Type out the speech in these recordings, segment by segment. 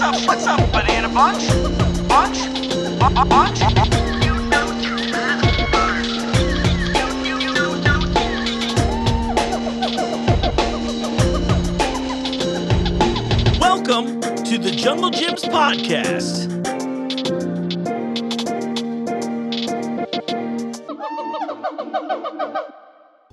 What's up, banana bunch? Bunch? Bunch? Welcome to the Junglejims podcast.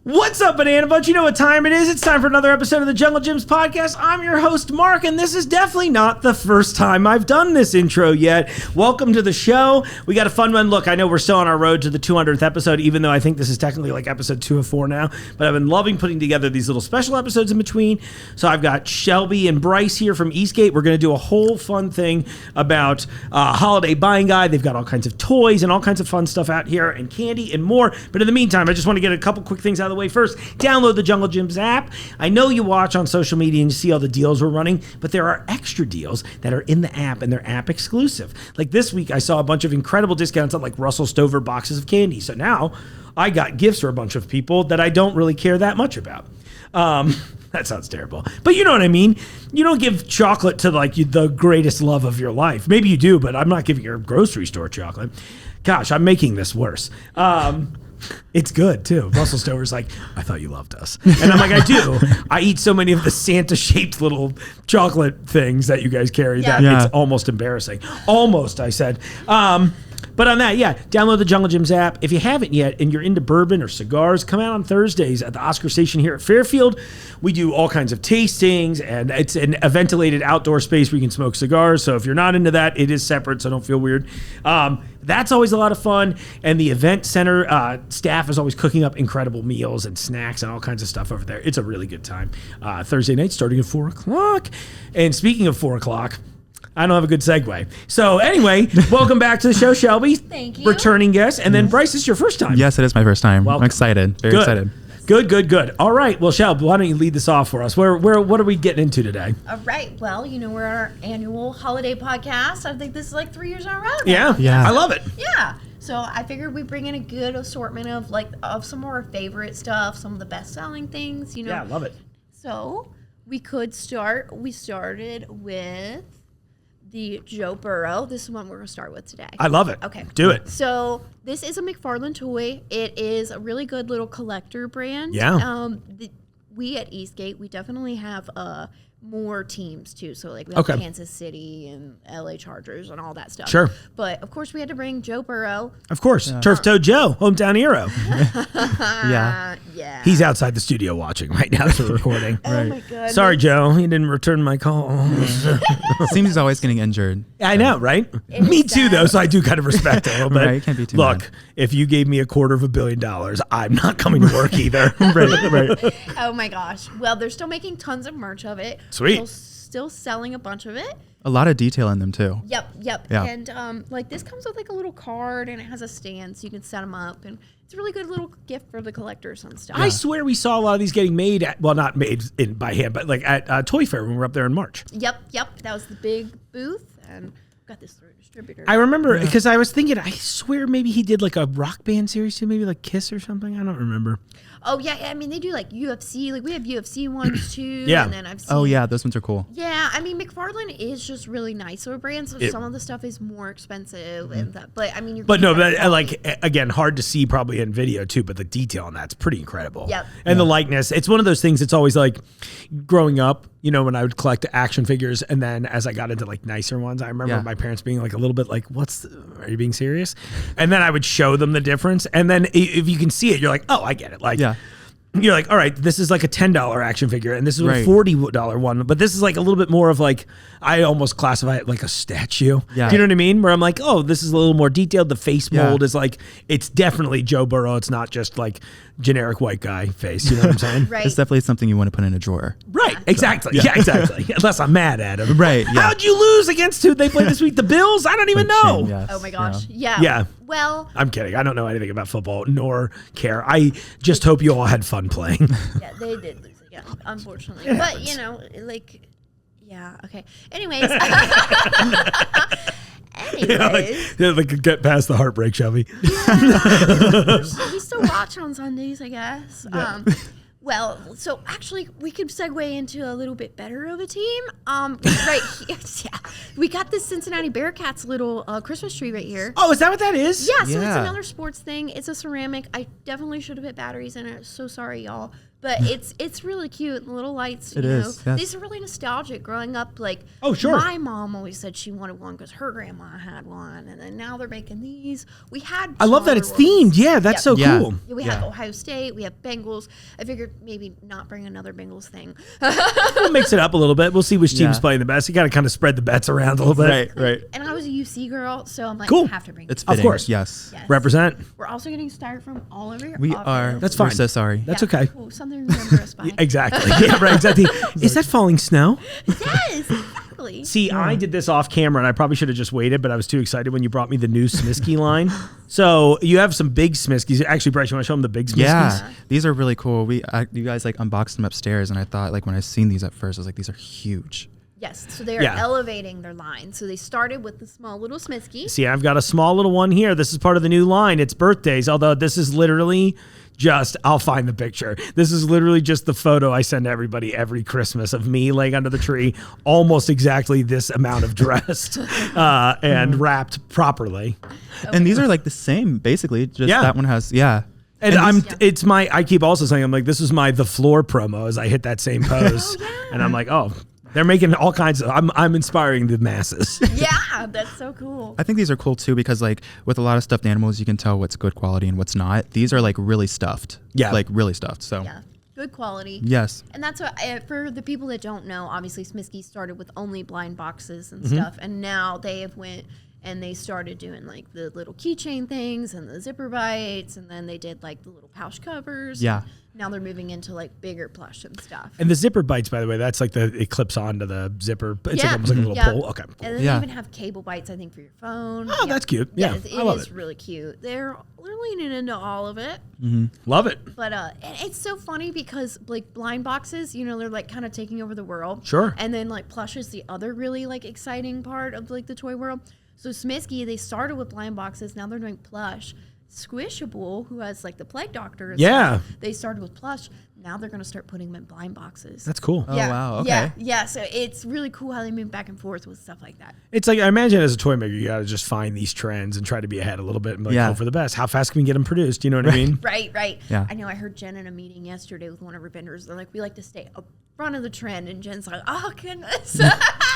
What's up, Banana Bunch? You know what time it is. It's time for another episode of the Junglejims podcast. I'm your host, Mark, and this is definitely not the first time I've done this intro yet. Welcome to the show. We got a fun one. Look, I know we're still on our road to the 200th episode, even though I think this is technically like episode 2 of 4 now, but I've been loving putting together these little special episodes in between. So I've got Shelby and Bryce here from Eastgate. We're going to do a whole fun thing about holiday buying guide. They've got all kinds of toys and all kinds of fun stuff out here and candy and more. But in the meantime, I just want to get a couple quick things out of the way. First, download the Junglejims app. I know you watch on social media and you see all the deals we're running, but there are extra deals that are in the app and they're app exclusive. Like this week, I saw a bunch of incredible discounts on like Russell Stover boxes of candy. So now I got gifts for a bunch of people that I don't really care that much about. That sounds terrible, but you know what I mean? You don't give chocolate to like the greatest love of your life. Maybe you do, but I'm not giving your grocery store chocolate. Gosh, I'm making this worse. It's good too. Russell Stover's like, I thought you loved us. And I'm like, I do. I eat so many of the Santa-shaped little chocolate things that you guys carry that it's almost embarrassing. Almost, I said. But on that, download the Junglejims app. If you haven't yet and you're into bourbon or cigars, come out on Thursdays at the Oscar Station here at Fairfield. We do all kinds of tastings, and it's a ventilated outdoor space where you can smoke cigars. So if you're not into that, it is separate, so don't feel weird. That's always a lot of fun. And the event center staff is always cooking up incredible meals and snacks and all kinds of stuff over there. It's a really good time. Thursday night starting at 4 o'clock. And speaking of 4 o'clock, I don't have a good segue. So anyway, welcome back to the show, Shelby. Thank you. Returning guest. And then Bryce, this is your first time. Yes, it is my first time. Welcome. I'm excited. Very excited. Good. All right. Well, Shelby, why don't you lead this off for us? What are we getting into today? All right. Well, we're our annual holiday podcast. I think this is like 3 years in a row now. Yeah. I love it. Yeah. So I figured we'd bring in a good assortment of some of our favorite stuff, some of the best-selling things, Yeah, I love it. So we started with the Joe Burrow. This is one we're going to start with today. I love it. Okay. Do it. So this is a McFarlane toy. It is a really good little collector brand. Yeah. We at Eastgate, we definitely have more teams too. So like we have Kansas City and LA Chargers and all that stuff. Sure. But of course we had to bring Joe Burrow. Of course. Turf Toe Joe, hometown hero. Yeah. He's outside the studio watching right now as we're recording. Oh my goodness. Sorry, Joe. He didn't return my call. Seems he's always getting injured. I know, right? Me too, though, so I do kind of respect it a little bit. Right, can't be too Look, mad. if you gave me $250 million, I'm not coming to work either. Right. Oh my gosh. Well, they're still making tons of merch of it. Sweet. Still selling a bunch of it. A lot of detail in them too. Yep. Yeah. And like this comes with like a little card and it has a stand so you can set them up, and it's a really good little gift for the collectors and stuff. I swear we saw a lot of these getting made at, well, not made by hand, but like at Toy Fair when we were up there in March. Yep. That was the big booth, and got this through a distributor. I remember because I was thinking, I swear maybe he did like a rock band series too, maybe like Kiss or something. I don't remember. Oh yeah, I mean they do like UFC, like we have UFC ones too. Yeah. And then I've seen. Oh yeah, those ones are cool. Yeah, I mean McFarlane is just really nice of a brand, so some of the stuff is more expensive and that. But I mean, but like again, hard to see probably in video too. But the detail on that's pretty incredible. Yep. And the likeness, it's one of those things. It's always like growing up, when I would collect action figures, and then as I got into like nicer ones, I remember my parents being like a little bit like, are you being serious? And then I would show them the difference, and then if you can see it, you're like, oh, I get it. Like, you're like, all right, this is like a $10 action figure, and this is a $40 one, but this is like a little bit more of like, I almost classify it like a statue. Yeah. Do you know what I mean? Where I'm like, oh, this is a little more detailed. The face mold is like, it's definitely Joe Burrow. It's not just like generic white guy face. You know what I'm saying? Right. It's definitely something you want to put in a drawer. Right. Exactly. Yeah, exactly. Unless I'm mad at him. Right. Yeah. How'd you lose against who they played this week? The Bills? I don't even know. Shame, yes. Oh my gosh. Yeah. Yeah. Well, I'm kidding. I don't know anything about football nor care. I just hope you all had fun playing. yeah, they did lose again, unfortunately. But okay. Anyways. Like get past the heartbreak, Shelby. We still watch on Sundays, I guess. Well, so actually, we could segue into a little bit better of a team. Right here, yeah. We got this Cincinnati Bearcats little Christmas tree right here. Oh, is that what that is? Yeah, so it's Yeah. another sports thing. It's a ceramic. I definitely should have put batteries in it. So sorry, y'all. But it's really cute. The little lights, It you know. is, yes. These are really nostalgic. Growing up, like, Oh, sure. my mom always said she wanted one because her grandma had one. And then now they're making these. We had I love that it's smaller ones. themed. Yeah, that's so Yeah. cool. Yeah, we have Ohio State. We have Bengals. I figured maybe not bring another Bengals thing. We'll mix it up a little bit. We'll see which team's Yeah. playing the best. You got to kind of spread the bets around a little bit. Right. And I was a UC girl, so I'm like, Cool. I have to bring It's it. Of fitting. course. Yes. Yes. Represent. We're also getting styrofoam all over your We office. are. That's We're fine. so sorry. That's okay. Cool. Something to remember us by. Exactly. Yeah, right. Exactly. Is that falling snow? Yes, exactly. See, I did this off camera, and I probably should have just waited, but I was too excited when you brought me the new Smiski line. So you have some big Smiskis. Actually, Bryce, you want to show them the big Smiskis? Yeah, these are really cool. You guys like unboxed them upstairs, and I thought like when I seen these at first, I was like, these are huge. Yes, so they are elevating their line. So they started with the small little Smiski. See, I've got a small little one here. This is part of the new line. It's birthdays, although this is literally just, I'll find the picture. This is literally just the photo I send to everybody every Christmas of me laying under the tree, almost exactly this amount of dressed and wrapped properly. And these are like the same, basically. Just that one has, And I keep also saying, I'm like, this is my The Floor promo as I hit that same pose. And I'm like, oh, they're making all kinds of, I'm inspiring the masses. Yeah, that's so cool. I think these are cool too because like with a lot of stuffed animals, you can tell what's good quality and what's not. These are like really stuffed. Yeah. Like really stuffed. So Yeah, good quality. yes. And that's what, for the people that don't know, obviously Smiski started with only blind boxes and Mm-hmm. stuff, and now they have went and they started doing like the little keychain things and the zipper bites, and then they did like the little pouch covers. Yeah. Now they're moving into like bigger plush and stuff. And the zipper bites, by the way, that's like it clips onto the zipper. It's like almost like a little pull. Okay. And then they even have cable bites, I think, for your phone. Oh, that's cute. Yeah, I love is it. really cute. They're leaning into all of it. Love it. But and it's so funny because like blind boxes, you know, they're like kind of taking over the world. Sure. And then like plush is the other really like exciting part of like the toy world. So Smiski, they started with blind boxes. Now they're doing plush. Squishable, who has like the plague doctor. And stuff, they started with plush. Now they're going to start putting them in blind boxes. That's cool. Oh, wow. Okay. Yeah. So it's really cool how they move back and forth with stuff like that. It's like, I imagine as a toy maker, you got to just find these trends and try to be ahead a little bit and be like, hope for the best. How fast can we get them produced? You know what I mean? Right. Yeah. I know I heard Jen in a meeting yesterday with one of her vendors. They're like, we like to stay up front of the trend. And Jen's like, oh, goodness.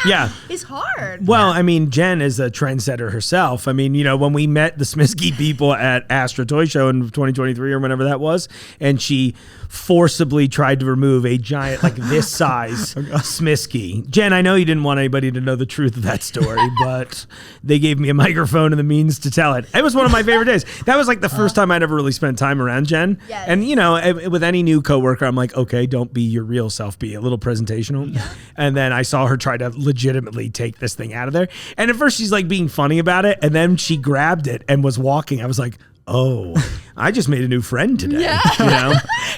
Yeah. It's hard. Well, I mean, Jen is a trendsetter herself. I mean, you know, when we met the Smiski people at Astra Toy Show in 2023 or whenever that was, and she forcibly tried to remove a giant, like this size Smiski. Jen, I know you didn't want anybody to know the truth of that story, but they gave me a microphone and the means to tell it. It was one of my favorite days. That was like the first time I'd ever really spent time around Jen. Yes. And, you know, with any new coworker, I'm like, okay, don't be your real self, be a little presentational. Yeah. And then I saw her try to legitimately take this thing out of there. And at first she's like being funny about it. And then she grabbed it and was walking. I was like, oh, I just made a new friend today. Yeah. You know?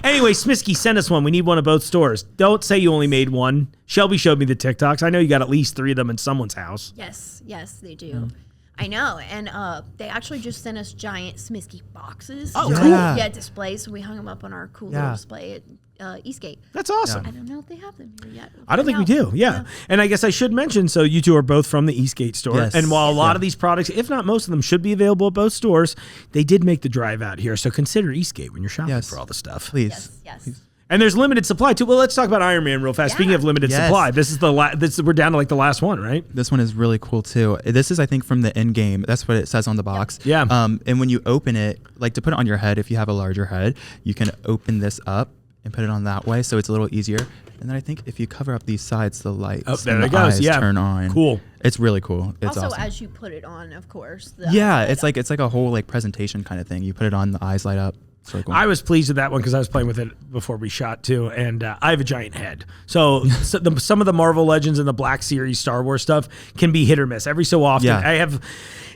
Anyway, Smiski, send us one. We need one of both stores. Don't say you only made one. Shelby showed me the TikToks. I know you got at least 3 of them in someone's house. Yes, they do. I know. And they actually just sent us giant Smiski boxes. Oh, cool. Yeah, displays. So we hung them up on our cool little display at Eastgate. That's awesome. I don't know if they have them here yet. I don't think we do. Yeah. And I guess I should mention, so you two are both from the Eastgate store. Yes. And while a lot of these products, if not most of them, should be available at both stores, they did make the drive out here. So consider Eastgate when you're shopping for all the stuff. Please. Yes. And there's limited supply too. Well, let's talk about Iron Man real fast. Yeah. Speaking of limited supply, this is we're down to like the last one, right? This one is really cool too. This is, I think, from the end game. That's what it says on the box. Yeah. And when you open it, like to put it on your head, if you have a larger head, you can open this up and put it on that way, so it's a little easier. And then I think if you cover up these sides, the lights there and it the goes. eyes Yeah. turn on. Cool. It's really cool. It's Also, awesome. as you put it on, of course. It's like a whole like presentation kind of thing. You put it on, the eyes light up. It's really cool. I was pleased with that one because I was playing with it before we shot too, and I have a giant head. So, some of the Marvel Legends and the Black Series Star Wars stuff can be hit or miss. Every so often, I have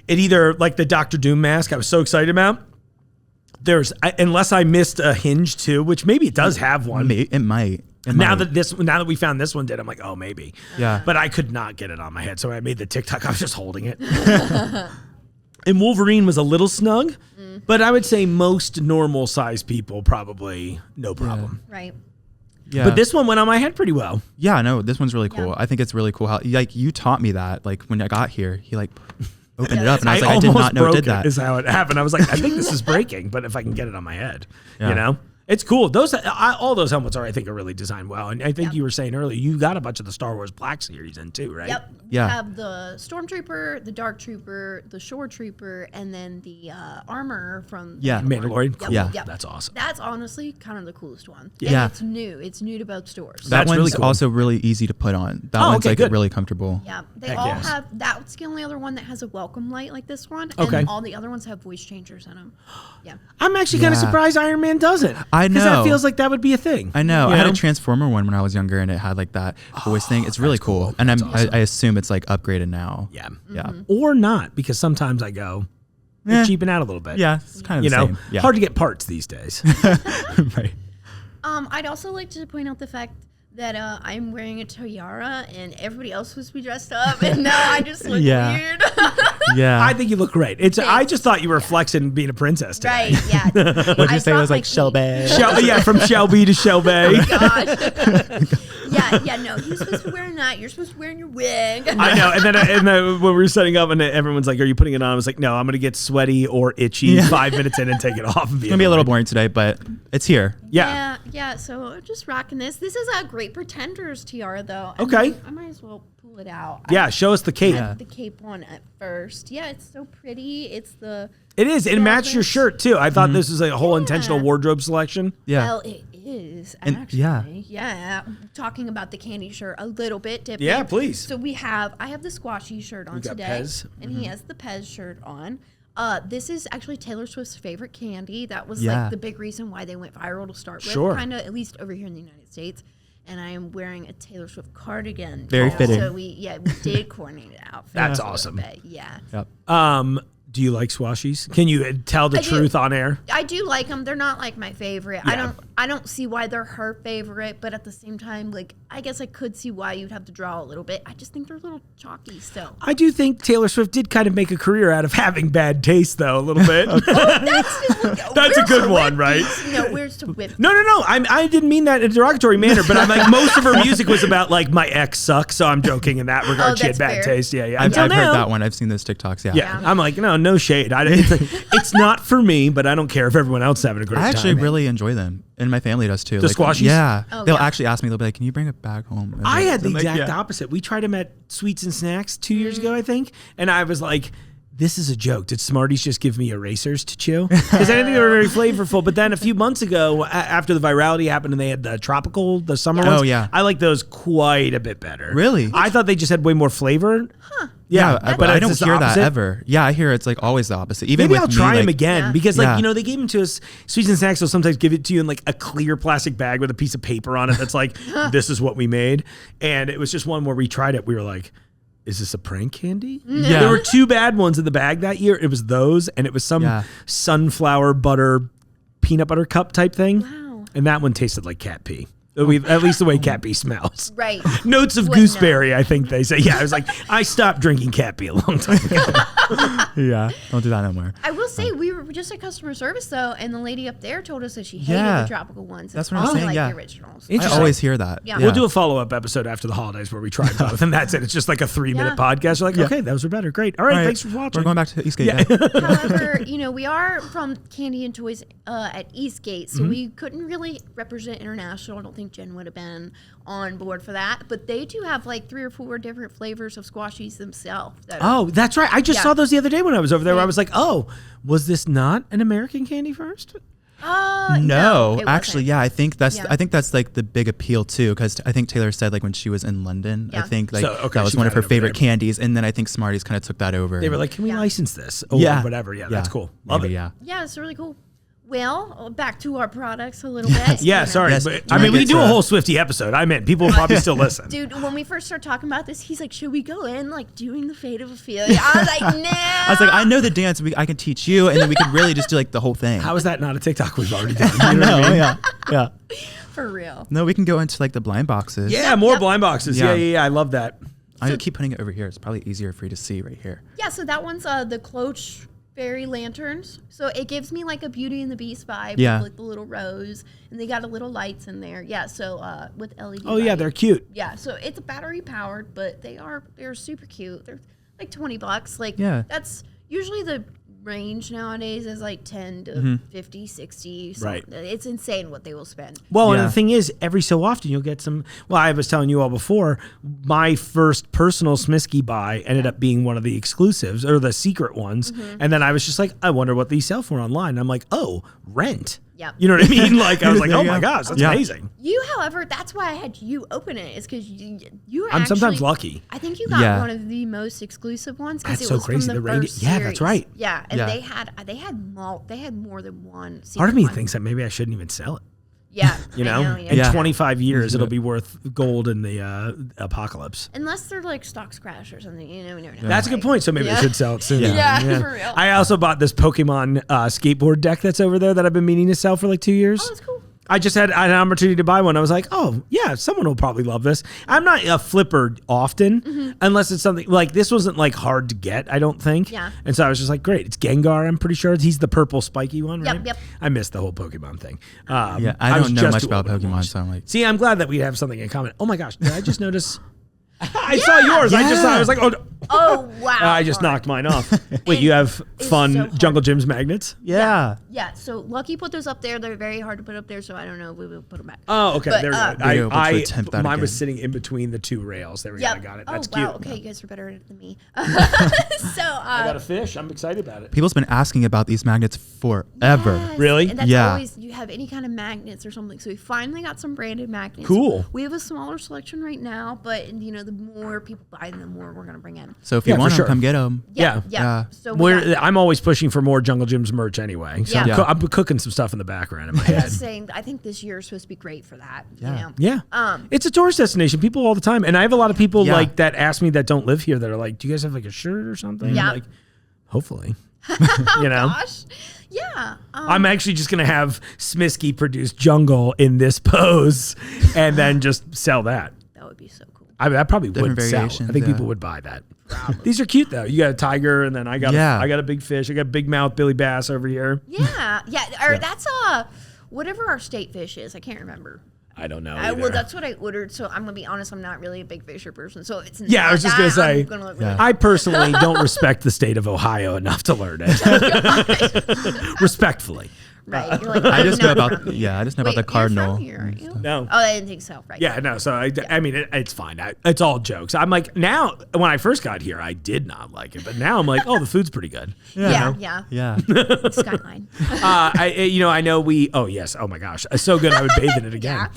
it either like the Doctor Doom mask I was so excited about. Unless I missed a hinge too, which maybe it does have one. It might. Now that we found this one did, I'm like, oh, maybe. Yeah. But I could not get it on my head, so I made the TikTok. I was just holding it. And Wolverine was a little snug, But I would say most normal sized people probably no problem. Right. Yeah. But this one went on my head pretty well. Yeah, no, this one's really cool. Yeah. I think it's really cool how like you taught me that. Like when I got here, he like opened it up and I was I like, I did almost not know it broke did that. Is how it happened. I was like, I think this is breaking, but if I can get it on my head, Yeah. you know, it's cool. All those helmets I think are really designed well. And I think you were saying earlier, you got a bunch of the Star Wars Black Series in too, right? Yep. Yeah. We have the Stormtrooper, the Dark Trooper, the Shore Trooper, and then the armor from Yeah. Mandalorian. Yep. Cool. Yeah. Yep. That's awesome. That's honestly kind of the coolest one. Yeah. And it's new. It's new to both stores. That That's one's really cool. also really easy to put on. That one's okay, like good. really comfortable. Yeah, they Heck all yes. have. That's the only other one that has a welcome light like this one. Okay. And all the other ones have voice changers in them. Yeah. I'm actually kind of Yeah. surprised Iron Man doesn't. I Because that know. feels like that would be a thing. I know. You I had a Transformer one when I was younger, and it had like that voice thing. It's really cool, and I assume it's like upgraded now. Yeah. Yeah. Or not, because sometimes I go, they're cheaping out a little bit. Yeah. It's kind of You the know, same. Yeah. hard to get parts these days. Right. I'd also like to point out the fact that I'm wearing a tiara and everybody else was be dressed up, and now I just look Yeah. weird. Yeah. I think you look great. I just thought you were flexing being a princess today. Right? Yeah. What'd you say? It was like Shelby. Yeah, from Shelby to Shelby. Gosh. Yeah. No, you're supposed to be wearing that. You're supposed to be wearing your wig. I know. And then when we were setting up and everyone's like, are you putting it on? I was like, no, I'm going to get sweaty or itchy 5 minutes in and take it off. And It's gonna be a little boring today, but it's here. Yeah. Yeah. So just rocking this. This is a great Pretenders tiara, though. Okay. I might as well pull it out. Yeah, show us the cape. I had the cape on at first. Yeah, it's so pretty. It's the. It is. It matched your shirt, too. I thought this was a whole intentional wardrobe selection. Yeah. Well, it is And- actually. yeah. Yeah. Talking about the candy shirt a little bit, Dippy. Yeah, please. So I have the Squashy shirt on got today, Pez. and he has the Pez shirt on. This is actually Taylor Swift's favorite candy. That was Yeah. like the big reason why they went viral to start with. Sure. Kind of, at least over here in the United States. And I am wearing a Taylor Swift cardigan. Very fitting. So we did coordinate an outfit. That's a little awesome. bit, yeah. Yep. Do you like swashies? Can you tell the I do. truth on air? I do like them. They're not like my favorite. Yeah. I don't see why they're her favorite, but at the same time, like I guess I could see why you'd have to draw a little bit. I just think they're a little chalky still. I do think Taylor Swift did kind of make a career out of having bad taste, though, a little bit. That's a good one, right? No, where's the whip? No. I didn't mean that in a derogatory manner, but I'm like, most of her music was about like my ex sucks, so I'm joking in that regard. Oh, She had that's bad fair. taste. Yeah. I've Until heard now. that one. I've seen those TikToks. Yeah. Yeah. I'm like, no shade. It's not for me, but I don't care if everyone else is having a great I actually time. really enjoy them, and my family does too. The squashies? Yeah. Oh, They'll yeah. actually ask me. They'll be like, "Can you bring it back home?" I had the I'm like, exact "Yeah." opposite. We tried them at Sweets and Snacks 2 years Mm-hmm. ago, I think, and I was like, this is a joke. Did Smarties just give me erasers to chew? Because I didn't think they were very flavorful. But then a few months ago, after the virality happened and they had the summer Yeah. ones, Oh, yeah. I like those quite a bit better. Really? I thought they just had way more flavor. Huh. Yeah, but I it's don't just the hear that opposite. ever. Yeah, I hear it's like always the opposite. Even Maybe with I'll me, try them like- again Yeah. because, Yeah. they gave them to us. Sweets and Snacks will sometimes give it to you in like a clear plastic bag with a piece of paper on it that's like, this is what we made. And it was just one where we tried it. We were like, is this a prank candy? Yeah. There were two bad ones in the bag that year. It was those, and it was some Yeah. sunflower butter, peanut butter cup type thing. Wow. And that one tasted like cat pee. At least the way cat pee smells. Right. Notes of Wouldn't gooseberry, I think they say. Yeah, I was like, I stopped drinking cat pee a long time ago. Yeah, don't do that no more. I will say we were just at customer service though, and the lady up there told us that she hated Yeah. the tropical ones. That's and what I'm only saying, like yeah. the originals. I Interesting. always hear that. Yeah. We'll do a follow-up episode after the holidays where we try both, and that's it. It's just like a 3-minute Yeah. podcast. You're like, okay, those were better. Great. All right, thanks for watching. We're going back to Eastgate. Yeah. However, we are from Candy and Toys at Eastgate, so we couldn't really represent international. I don't think Jen would have been on board for that. But they do have like 3 or 4 different flavors of squashies themselves. Oh, that's right. I just Yeah. saw those the other day when I was over there. Where I Yeah. was like, oh, was this not an American candy first? No, it actually, wasn't. yeah. I think that's Yeah. like the big appeal too, because I think Taylor said like when she was in London, I Yeah. think like So, okay, that was she one of got her it over favorite there. candies, and then I think Smarties kind of took that over. They were like, can we Yeah. license this? Or yeah, whatever. Yeah, that's cool. Love Maybe, it. Yeah. Yeah, it's really cool. Well, back to our products a little bit. Yeah, sorry. Yes. But, Do I we mean, we get can do a to- whole Swifty episode. I meant people will probably still listen. Dude, when we first started talking about this, he's like, should we go in like doing the Fate of Ophelia? I was like, no. I was like, I know the dance. I can teach you, and then we could really just do like the whole thing. How is that not a TikTok we've already done? I You know know. what I mean? Yeah. For real. No, we can go into like the blind boxes. Yeah, more Yep. blind boxes. Yeah. Yeah. I love that. I keep putting it over here. It's probably easier for you to see right here. Yeah, so that one's the Cloche fairy lanterns. So it gives me like a Beauty and the Beast vibe. Yeah. With like the little rose, and they got a little lights in there. Yeah. So with LED. Oh yeah, they're cute. Yeah. So it's battery powered, but they're super cute. They're like $20. Like that's usually the range nowadays is like 10 to 50, 60. So right. It's insane what they will spend. Well, and the thing is, every so often you'll get some. Well, I was telling you all before, my first personal Smiski buy ended up being one of the exclusives or the secret ones. And then I was just like, I wonder what these sell for online. And I'm like, oh, rent. Yeah. You know what I mean? Like, I was like, oh my gosh, that's amazing. You, however, that's why I had you open it, is because you were I'm actually, sometimes lucky. I think you got one of the most exclusive ones because it was crazy. from the radio. first Yeah, series. that's right. Yeah, and they had more than one. Part of me one. thinks that maybe I shouldn't even sell it. Yeah, You know, in 25 years, it'll be worth gold in the apocalypse. Unless they're like stocks crash or something, you know. That's a good point. So maybe I should sell it soon. Yeah, for real. I also bought this Pokemon skateboard deck that's over there that I've been meaning to sell for like 2 years. Oh, that's cool. I just had an opportunity to buy one. I was like, oh, yeah, someone will probably love this. I'm not a flipper often, unless it's something like this wasn't like hard to get, I don't think. Yeah. And so I was just like, great. It's Gengar, I'm pretty sure. He's the purple spiky one, right? Yep. I missed the whole Pokemon thing. I don't know much about Pokemon, so I'm like. See, I'm glad that we have something in common. Oh my gosh, did I just notice? I saw yours. I just saw. I was like, oh wow! I just knocked mine off. Wait, you have fun so Jungle Gyms magnets? Yeah. Yeah. So Lucky put those up there. They're very hard to put up there, so I don't know if we will put them back. Oh, okay. But, There we we go. Mine was sitting in between the two rails. There we go. I got it. That's cute. Wow. Okay, you guys are better at it than me. So I got a fish. I'm excited about it. People's been asking about these magnets forever. Yes, Really? And that's Yeah. always, you have any kind of magnets or something. So we finally got some branded magnets. Cool. We have a smaller selection right now, but the more people buy them, the more we're gonna bring in. So if you Yeah, want for them, sure. come get them. Yeah. So we I'm always pushing for more Jungle Gyms merch anyway. So Yeah. I'm cooking some stuff in the background in my I head. was saying, I think this year is supposed to be great for that. Yeah. Yeah. It's a tourist destination. People all the time. And I have a lot of people Yeah. like that ask me that don't live here that are like, do you guys have like a shirt or something? Yeah. I'm like, hopefully. You know? Gosh. Yeah. I'm actually just going to have Smiski produce Jungle in this pose and then just sell that. That would be so cool. I mean, that probably Different would sell. I variations, think yeah. people would buy that. These are cute though. You got a tiger, and then I got a big fish. I got big mouth Billy Bass over here. Yeah. Or that's whatever our state fish is. I can't remember. I don't know. Well, that's what I ordered. So I'm gonna be honest. I'm not really a big fisher person. So it's I was just gonna say. I personally don't respect the state of Ohio enough to learn it. Respectfully. Right. You're like, I just know no. about I just know Wait, about the cardinal. You're from here, aren't you? No. Oh, I didn't think so. Right. Yeah, no. So I mean, it's fine. It's all jokes. I'm like, now when I first got here, I did not like it, but now I'm like, oh, the food's pretty good. Yeah. Yeah. Skyline. I know we. Oh yes. Oh my gosh, it's so good. I would bathe in it again.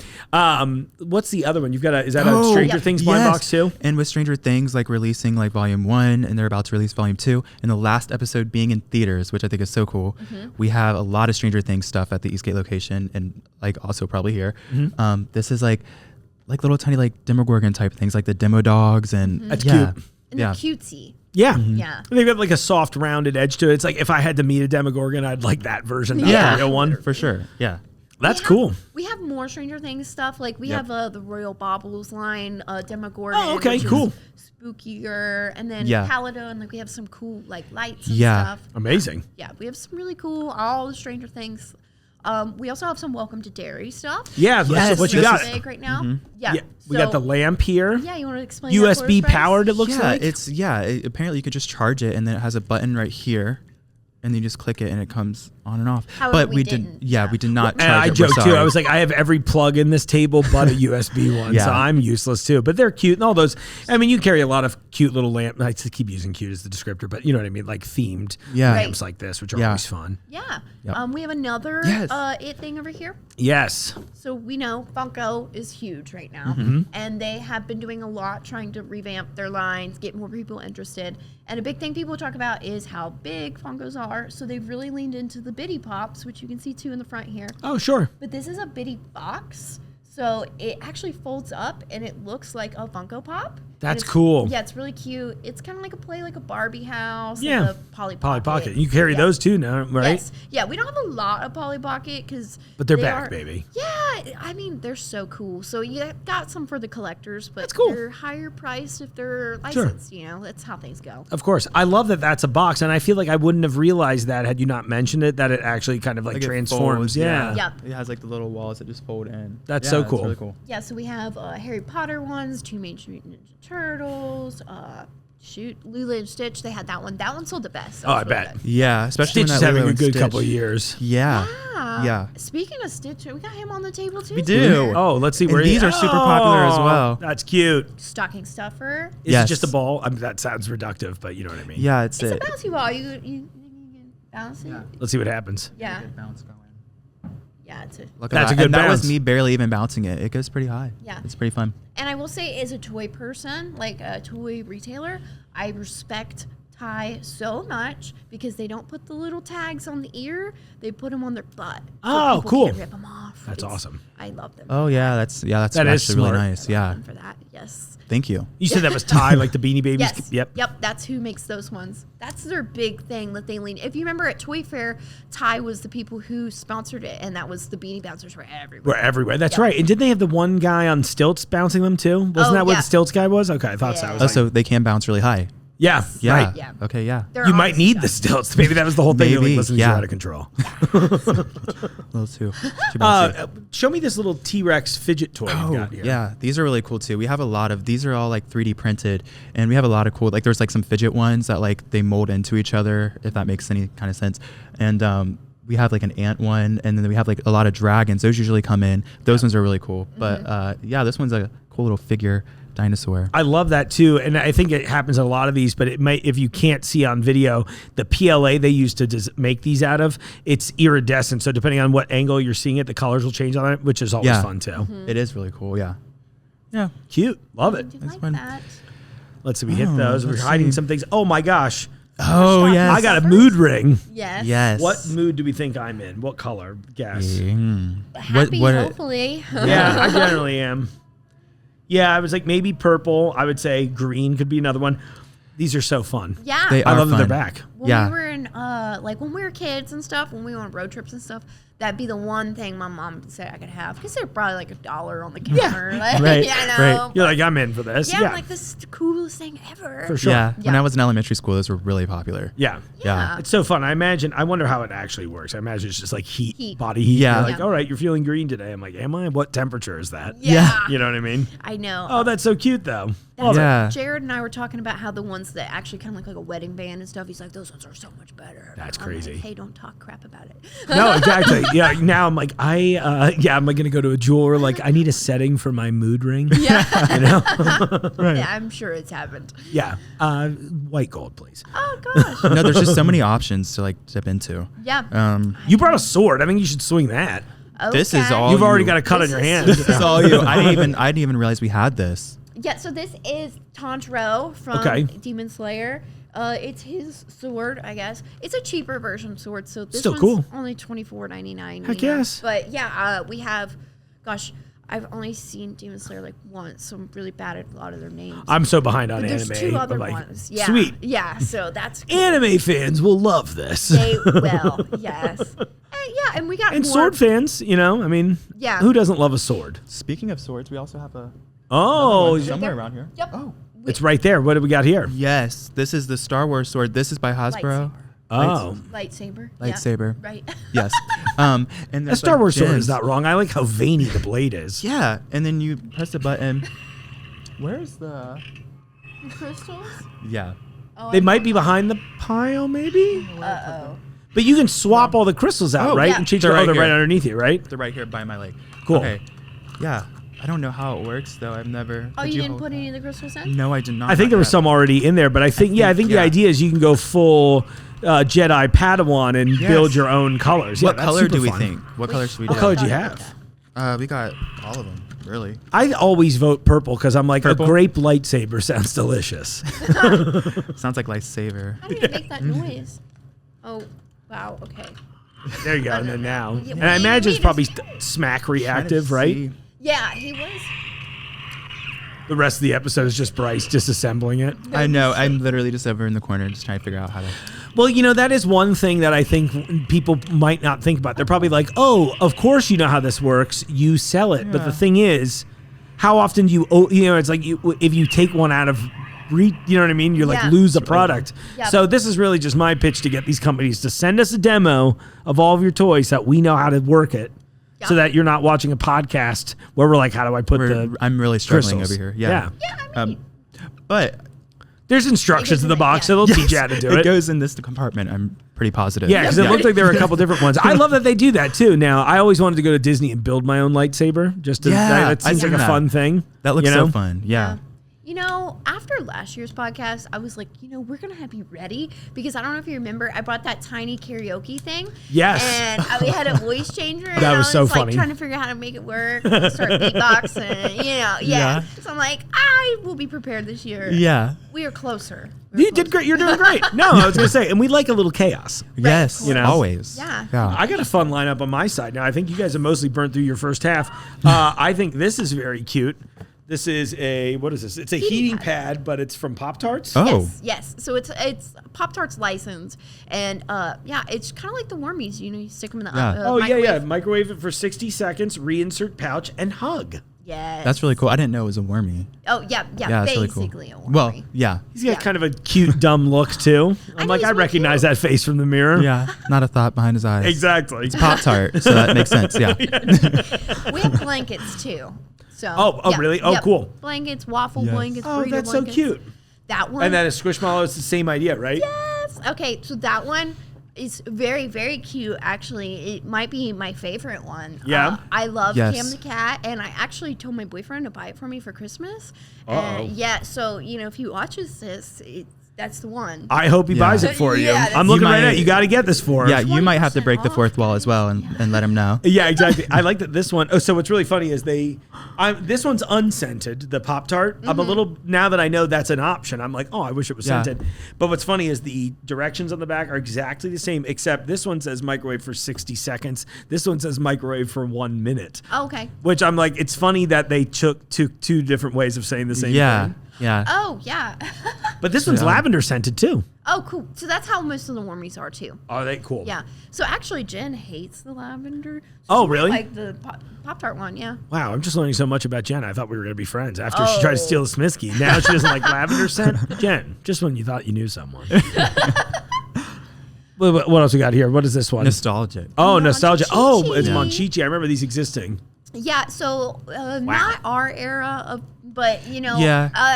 What's the other one? You've got is that a Stranger Things blind box too? And with Stranger Things, like releasing like Volume 1, and they're about to release Volume 2, and the last episode being in theaters, which I think is so cool. We have a lot of Stranger Things stuff at the Eastgate location, and like also probably here. This is like little tiny like Demogorgon type things, like the Demo Dogs, and That's cute. And the cutesy. Yeah. Yeah. They've got like a soft, rounded edge to it. It's like if I had to meet a Demogorgon, I'd like that version. Not Yeah. the real one. for sure. Yeah. That's cool. We have more Stranger Things stuff. Like we have the Royal Baubles line, Demogorgon. Oh, okay, which is cool. Spookier, and then Yeah. Paladin. Like we have some cool like lights and Yeah. stuff. Amazing. Yeah, we have some really cool all the Stranger Things. We also have some Welcome to Dairy stuff. Yeah. Yes, What you This got? is big right now. Yeah. We got so- the lamp here. Yeah, you want to explain? that for USB us, Bryce? powered. It looks like. Apparently you could just charge it, and then it has a button right here, and then you just click it, and it comes on and off. However, but we we didn't. we did not charge And I it. We're joked too. sorry. I was like, I have every plug in this table but a USB one, so Yeah. I'm useless too. But they're cute and all those. I mean, you carry a lot of cute little lamp. I keep using cute as the descriptor, but you know what I mean, like themed lamps like this, which are always fun. Yeah. Yep. We have another Yes. it thing over here. Yes. So we know Funko is huge right now, and they have been doing a lot trying to revamp their lines, get more people interested. And a big thing people talk about is how big Funkos are. So they've really leaned into the Bitty Pops, which you can see too in the front here. Oh, sure. But this is a Bitty box, so it actually folds up and it looks like a Funko Pop. That's cool. Yeah, it's really cute. It's kind of like a Barbie house. Yeah. Like a Polly Pocket. You carry those too now, right? Yes. Yeah, we don't have a lot of Polly Pocket but they're back, baby. Yeah, I mean they're so cool. So you got some for the collectors, but that's cool. They're higher priced if they're licensed. You know, that's how things go. Of course, I love that that's a box, and I feel like I wouldn't have realized that had you not mentioned it. That it actually kind of like transforms. Folds, yeah. Yep. It has like the little walls that just fold in. That's so cool. Really cool. Yeah, so we have Harry Potter ones, Teenage Mutant Ninja Turtles, Lilo and Stitch. They had that one. That one sold the best. I bet. Good. Yeah, especially Stitch is when that having Lilo a good and Stitch. couple of years. Yeah. Yeah. Speaking of Stitch, we got him on the table too. We do. Oh, let's see where these are super popular as well. That's cute. Stocking stuffer. Is Yes. it just a ball? I mean, that sounds reductive, but you know what I mean. Yeah, It's a bouncy ball. You can bounce it. Let's see what happens. Yeah. Bounce going. Yeah, it's a. Look That's at a that. good And that bounce. was me barely even bouncing it. It goes pretty high. Yeah. It's pretty fun. And I will say, as a toy person, like a toy retailer, I respect Ty so much because they don't put the little tags on the ear; they put them on their butt. Oh, people cool. Can't rip them off. That's awesome. I love them. Oh yeah, that's That actually is really smart. nice. Yeah. For that, yes. Thank you. You said that was Ty, like the Beanie Babies. Yes. Yep. Yep. That's who makes those ones. That's their big thing that they lean. If you remember at Toy Fair, Ty was the people who sponsored it, and that was the Beanie Bouncers were everywhere. We're everywhere. That's Yep. right. And didn't they have the one guy on stilts bouncing them too? Wasn't Oh, that what yeah. the stilts guy was? Okay, I thought so. I Yeah. was Oh, like, so they can bounce really high. yeah, Yeah. right. Yeah. Okay. Yeah. They're You might awesome need stuff. the stilts. Maybe that was the whole thing. You're like, Maybe, listen, yeah. you're out of control. A little too bouncy. Show me this little T-Rex fidget toy you got here. Yeah, these are really cool too. We have a lot of these are all like 3D printed, and we have a lot of cool like there's like some fidget ones that like they mold into each other, if that makes any kind of sense. And we have like an ant one, and then we have like a lot of dragons. Those usually come in. Those ones are really cool. But yeah, this one's a cool little figure dinosaur. I love that too, and I think it happens in a lot of these. But it might, if you can't see on video, the PLA they used to make these out of, it's iridescent. So depending on what angle you're seeing it, the colors will change on it, which is always fun too. It is really cool. Yeah. Yeah. Cute, love it. Do you That's like fun. that? Let's see, we hit those. We're let's hiding see. some things. Oh my gosh, Oh yes. I got a mood ring. Yes. Yes. What mood do we think I'm in? What color? Guess. Happy, what hopefully. Yeah, I generally am. Yeah, I was like maybe purple. I would say green could be another one. These are so fun. Yeah. They I are love that they're fun. back. When Yeah. we were in, like when we were kids and stuff, when we went on road trips and stuff, that'd be the one thing my mom said I could have because they're probably like $1 on the counter. Like, Right, you know. right. You're like, I'm in for this. Yeah, Yeah, I'm like, this is the coolest thing ever. for sure. Yeah. When Yeah. I was in elementary school, those were really popular. Yeah. Yeah. It's so fun. I wonder how it actually works. I imagine it's just like heat. Body heat. Yeah. You're like, Yeah. all right, you're feeling green today. I'm like, am I? What temperature is that? Yeah. You know what I mean? I know. Oh, that's so cute though. That's Yeah. Jared and I were talking about how the ones that actually kind of look like a wedding band and stuff, he's like, those ones are so much better. That's I'm crazy. Like, hey, don't talk crap about it. No, exactly. Yeah. Now I'm like, am I going to go to a jeweler? Like, I need a setting for my mood ring. Yeah. You know? Yeah, I'm sure it's happened. Yeah. White gold, please. Oh, gosh. No, there's just so many options to like dip into. Yeah. You brought a sword. I think you should swing that. This is Okay. all You've already you. got a cut on This your is- hand. This is all you. I didn't even realize we had this. Yeah, so this is Tantro from Okay. Demon Slayer. It's his sword, I guess. It's a cheaper version sword, so this Still one's cool. only $24.99. Heck yes. But yeah, we have, gosh, I've only seen Demon Slayer like once, so I'm really bad at a lot of their names. I'm so behind on But there's anime. two other but, like, ones. Yeah. Sweet. Yeah, so that's cool. Anime fans will love this. They will, yes. Yeah, and we got And more. sword fans, you know, I mean, Yeah. who doesn't love a sword? Speaking of swords, we also have a Oh, somewhere around here. Yep. Oh. it's right there. What do we got here? Yes, this is the Star Wars sword. This is by Hasbro. Oh, Lightsaber. Lightsaber. Yeah. Right. Yes. And a there's Star like Wars sword gems. is not wrong. I like how veiny the blade is. Yeah, and then you press the button. Where's the? Crystals? Yeah. Oh, They might be behind the pile, maybe. Uh-oh. But you can swap all the crystals out, Oh, right? yeah. And change They're they're right right here. underneath you, right? They're right here by my leg. Cool. Okay. Yeah. I don't know how it works though. I've never. Oh, Did you didn't hold put that? any of the crystals in? No, I did not. I think there was some already in there, but I think the yeah. idea is you can go full Jedi Padawan and Yes. build your own colors. What yeah, that's color super do we fun. think? What color should we do? What color do you I have? thought We got all of them, really. I always vote purple because I'm like Purple? a grape lightsaber sounds delicious. Sounds like lightsaber. How did you make that noise? Oh, wow. Okay. There you go. And then now, Yeah, and I imagine it's probably smack reactive, right? See. Yeah, he was. The rest of the episode is just Bryce disassembling it. I know. I'm literally just over in the corner just trying to figure out how to. Well, that is one thing that I think people might not think about. They're probably like, oh, of course you know how this works. You sell it. Yeah. But the thing is, how often do it's like if you take one out of you know what I mean? You lose a product. Yep. So this is really just my pitch to get these companies to send us a demo of all of your toys so that we know how to work it. Yep. So that you're not watching a podcast where we're like, how do I put I'm really struggling crystals over here. Yeah. I mean, but there's instructions in the box, so they'll teach you how to do it. It goes in this compartment. I'm pretty positive. Yeah, because it looked like there were a couple different ones. I love that they do that too. Now, I always wanted to go to Disney and build my own lightsaber. That seems like a fun thing. That looks so fun. Yeah. After last year's podcast, I was like, we're going to have you ready because I don't know if you remember, I brought that tiny karaoke thing. Yes. And we had a voice changer. And that was so funny. Like trying to figure out how to make it work. Start beatboxing, Yeah. So I'm like, I will be prepared this year. Yeah. We are closer. You did great. You're doing great. No, I was going to say, and we like a little chaos. Yes. Always. Yeah. I got a fun lineup on my side. Now, I think you guys have mostly burnt through your first half. I think this is very cute. This is what is this? It's a heating pad, but it's from Pop-Tarts? Oh. Yes. So it's Pop-Tarts license. And it's kind of like the Warmies. You stick them in the microwave. Microwave it for 60 seconds, reinsert pouch, and hug. Yes. That's really cool. I didn't know it was a wormy. Oh, yeah, basically really cool. a wormy. Well, yeah. He's got kind of a cute, dumb look, too. I recognize that face from the mirror. Yeah, not a thought behind his eyes. Exactly. It's Pop-Tart, so that makes sense, yeah. We have blankets, too. So, really? Oh, cool. Blankets, waffle blankets, burrito blankets. That's so cute. That one. And then a Squishmallow, it's the same idea, right? Yes. Okay, so that one is very, very cute, actually. It might be my favorite one. Yeah. I love Cam the Cat, and I actually told my boyfriend to buy it for me for Christmas. So, if he watches this, that's the one. I hope he buys it for you. Yeah, I'm looking right at it. You got to get this for him. Yeah, you might have to break the fourth wall as well and let him know. Yeah, exactly. I like that this one. Oh, so what's really funny is this one's unscented, the Pop-Tart. I'm a little, now that I know that's an option, I'm like, oh, I wish it was scented. But what's funny is the directions on the back are exactly the same, except this one says microwave for 60 seconds. This one says microwave for 1 minute. Oh, okay. Which I'm like, it's funny that they took two different ways of saying the same thing. Yeah. Oh, yeah. But this one's lavender scented too. Oh, cool. So that's how most of the Warmies are too. Are they cool? Yeah. So actually, Jen hates the lavender. Oh, really? Like the Pop-Tart one, yeah. Wow, I'm just learning so much about Jen. I thought we were going to be friends after she tried to steal the Smiski. Now she doesn't like lavender scent. Jen, just when you thought you knew someone. What else we got here? What is this one? Nostalgic. Oh, nostalgia. Oh, it's Monchichi. I remember these existing. Yeah, so not our era but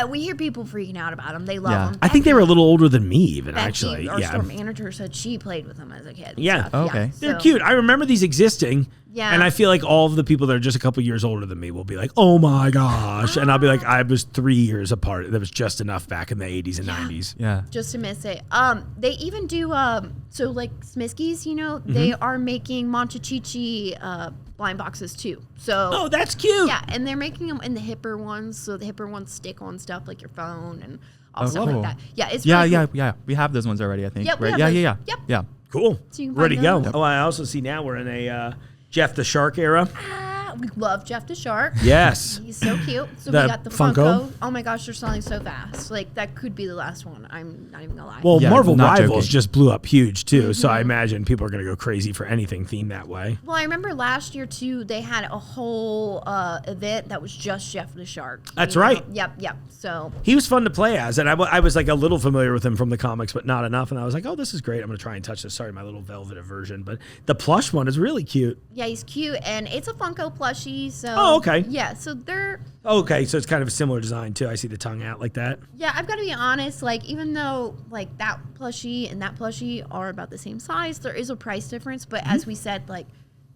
we hear people freaking out about them. They love them. I think they were a little older than me, even actually. Our store manager said she played with them as a kid. Yeah. Okay. They're cute. I remember these existing. Yeah. And I feel like all of the people that are just a couple years older than me will be like, oh my gosh. And I'll be like, I was 3 years apart. That was just enough back in the 80s and 90s. Yeah. Just to miss it. They even do, so like Smiskies, they are making Monchichi blind boxes too. So oh, that's cute. Yeah, and they're making them in the hipper ones, so the hipper ones stick on stuff like your phone and all stuff like that. Yeah, it's really cool. Yeah. We have those ones already, I think. Yep, right? Yeah. Cool. So ready to go. Yep. Oh, I also see now we're in a Jeff the Shark era. We love Jeff the Shark. Yes. He's so cute. So we got the Funko. Oh my gosh, they're selling so fast. Like that could be the last one. I'm not even gonna lie. Well, Marvel Rivals just blew up huge too. So I imagine people are gonna go crazy for anything themed that way. Well, I remember last year too, they had a whole event that was just Jeff the Shark. That's right. Yep. So he was fun to play as, and I was like a little familiar with him from the comics, but not enough. And I was like, oh, this is great. I'm gonna try and touch this. Sorry, my little velvet aversion, but the plush one is really cute. Yeah, he's cute, and it's a Funko plushie. So oh, okay. Yeah, so they're okay. So it's kind of a similar design too. I see the tongue out like that. Yeah, I've got to be honest. Like, even though like that plushie and that plushie are about the same size, there is a price difference. But as we said, like,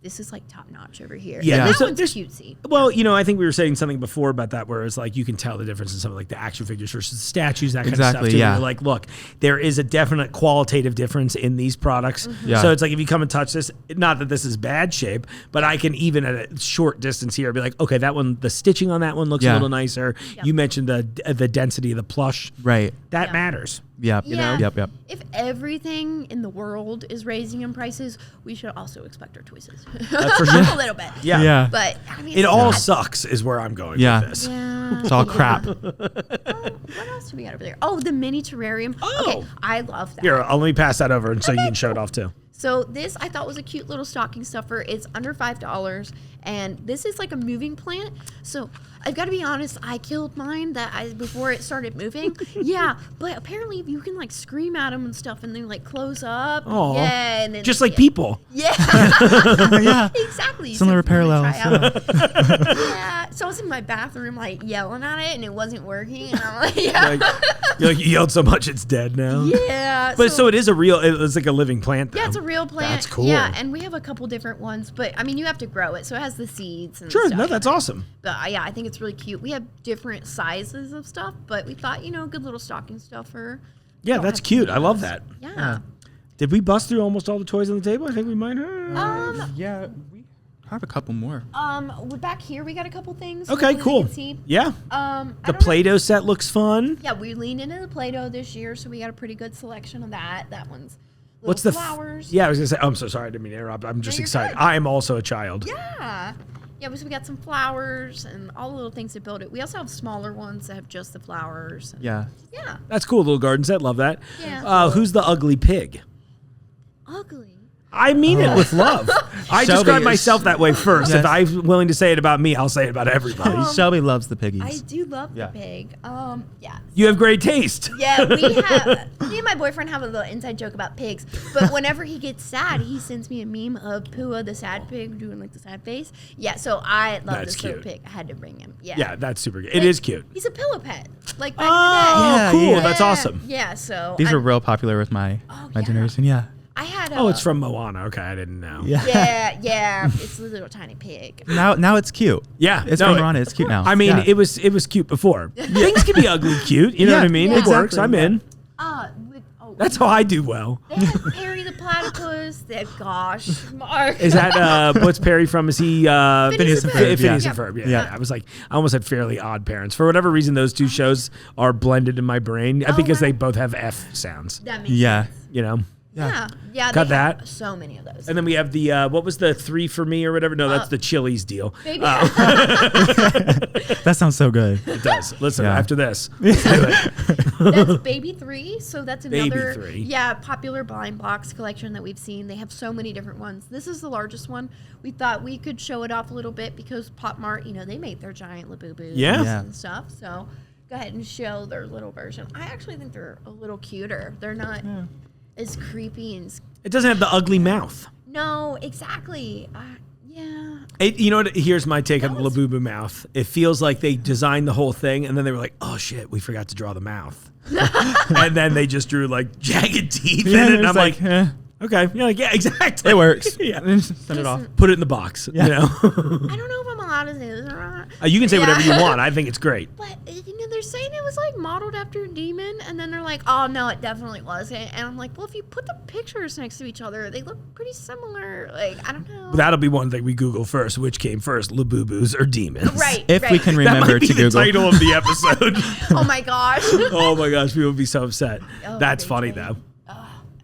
this is like top notch over here. Yeah, that one's cutesy. Well, I think we were saying something before about that, where it's like you can tell the difference in something like the action figures versus the statues, that kind of stuff. Too. Yeah. We're like, look, there is a definite qualitative difference in these products. Mm-hmm. Yeah. So it's like if you come and touch this, not that this is bad shape, but I can even at a short distance here be like, okay, that one, the stitching on that one looks a little nicer. Yep. You mentioned the density of the plush. Right. That matters. Yep. Yeah. Yep. If everything in the world is raising in prices, we should also expect our choices. That's for sure. A little bit. Yeah. But I mean, It all not- sucks is where I'm going Yeah. with this. Yeah. It's all crap. What else do we got over there? Oh, the mini terrarium. Oh. Okay, I love that. Here, let me pass that over and so you can show it off too. So this I thought was a cute little stocking stuffer. It's under $5, and this is like a moving plant. So I've got to be honest, I killed mine before it started moving. Yeah, but apparently you can like scream at them and stuff, and then like close up. Aw. Yeah, and then Just like people. Yeah, Yeah. exactly. Similar So if you wanna parallels. try out- yeah. So I was in my bathroom like yelling at it, and it wasn't working. And I'm like, You yelled so much it's dead now. yeah. But so it is it's like a living plant though. Yeah, it's a real plant. That's cool. Yeah, and we have a couple different ones, but I mean, you have to grow it, so it has the seeds and Sure, stuff. no, that's awesome. But yeah, I think it's really cute. We have different sizes of stuff, but we thought, a good little stocking stuffer. Yeah, Don't that's have to cute. be I love us. that. Yeah. Did we bust through almost all the toys on the table? I think we might have. Yeah, we have a couple more. We're back here. We got a couple things. Okay, hopefully they cool. can see. Yeah. I The don't know. Play-Doh set looks fun. Yeah, we leaned into the Play-Doh this year, so we got a pretty good selection of that. That one's little What's the flowers. Yeah, I was gonna say. I'm so sorry. I didn't mean to interrupt. I'm just you're excited. good. I am also a child. Yeah. Yeah, so we got some flowers and all the little things to build it. We also have smaller ones that have just the flowers. Yeah. Yeah. That's cool. Little garden set. Love that. Yeah. Who's the ugly pig? Ugly. I mean it with love. I Shelby describe is- myself that way first. Yes. If I'm willing to say it about me, I'll say it about everybody. Shelby loves the I piggies. do love Yeah. the pig. Yeah. You have great taste. Yeah, me and my boyfriend have a little inside joke about pigs. But whenever he gets sad, he sends me a meme of Pua the sad pig doing like the sad face. Yeah, so I love That's this little cute. pig. I had to bring him. Yeah. Yeah, that's super good. It is cute. He's a pillow pet, like back Oh, in the day. Yeah, cool. yeah. That's awesome. Yeah, so These I'm- are real popular with my yeah. generation. Yeah. I had. Oh, it's from Moana. Okay, I didn't know. Yeah, it's a little tiny pig. Now it's cute. Yeah, It's no, from it- Rana. It's cute now. I mean, Yeah. it was cute before. Things can be ugly cute. You know Yeah, what I mean? yeah. It works. I'm Exactly. in. That's how I do well. They had Perry the platypus. They had, gosh, Mark. Is that what's Perry from? Is he Phineas and Ferb. Phineas Yeah. and Ferb? Yeah. Yeah. I was like, I almost had Fairly Odd Parents. For whatever reason, those two shows are blended in my brain because wow. they both have F sounds. That makes Yeah. sense. You know. Yeah. Got they have that. so many of those. And then we have the what was the 3 for Me or whatever? No, that's the Chili's deal. Baby. That sounds so good. It does. Listen, Yeah. after this. Let's do it. That's Baby 3. So that's Baby another 3. popular blind box collection that we've seen. They have so many different ones. This is the largest one. We thought we could show it off a little bit because Pop Mart, they make their giant Labubu Yeah. and stuff. So go ahead and show their little version. I actually think they're a little cuter. They're not as creepy and It doesn't have the ugly mouth. no, exactly. Yeah. You know what? Here's my take on the Labubu mouth. It feels like they designed the whole thing, and then they were like, "Oh shit, we forgot to draw the mouth," and then they just drew like jagged teeth in it. And I'm like, okay, yeah, exactly. It works. Yeah, Send it off. put it in the box. Yeah. You know, I don't know if I'm allowed to say this or not. you can say Yeah. whatever you want. I think it's great. But they're saying it was like modeled after a demon, and then they're like, "Oh no, it definitely wasn't." And I'm like, "Well, if you put the pictures next to each other, they look pretty similar." Like, I don't know. That'll be one thing we Google first. Which came first, Labubus or demons? Right. If we right. can That remember might be to the Google. title of the episode. Oh my gosh. Oh my gosh, people would be so upset. Oh, That's they funny do. though.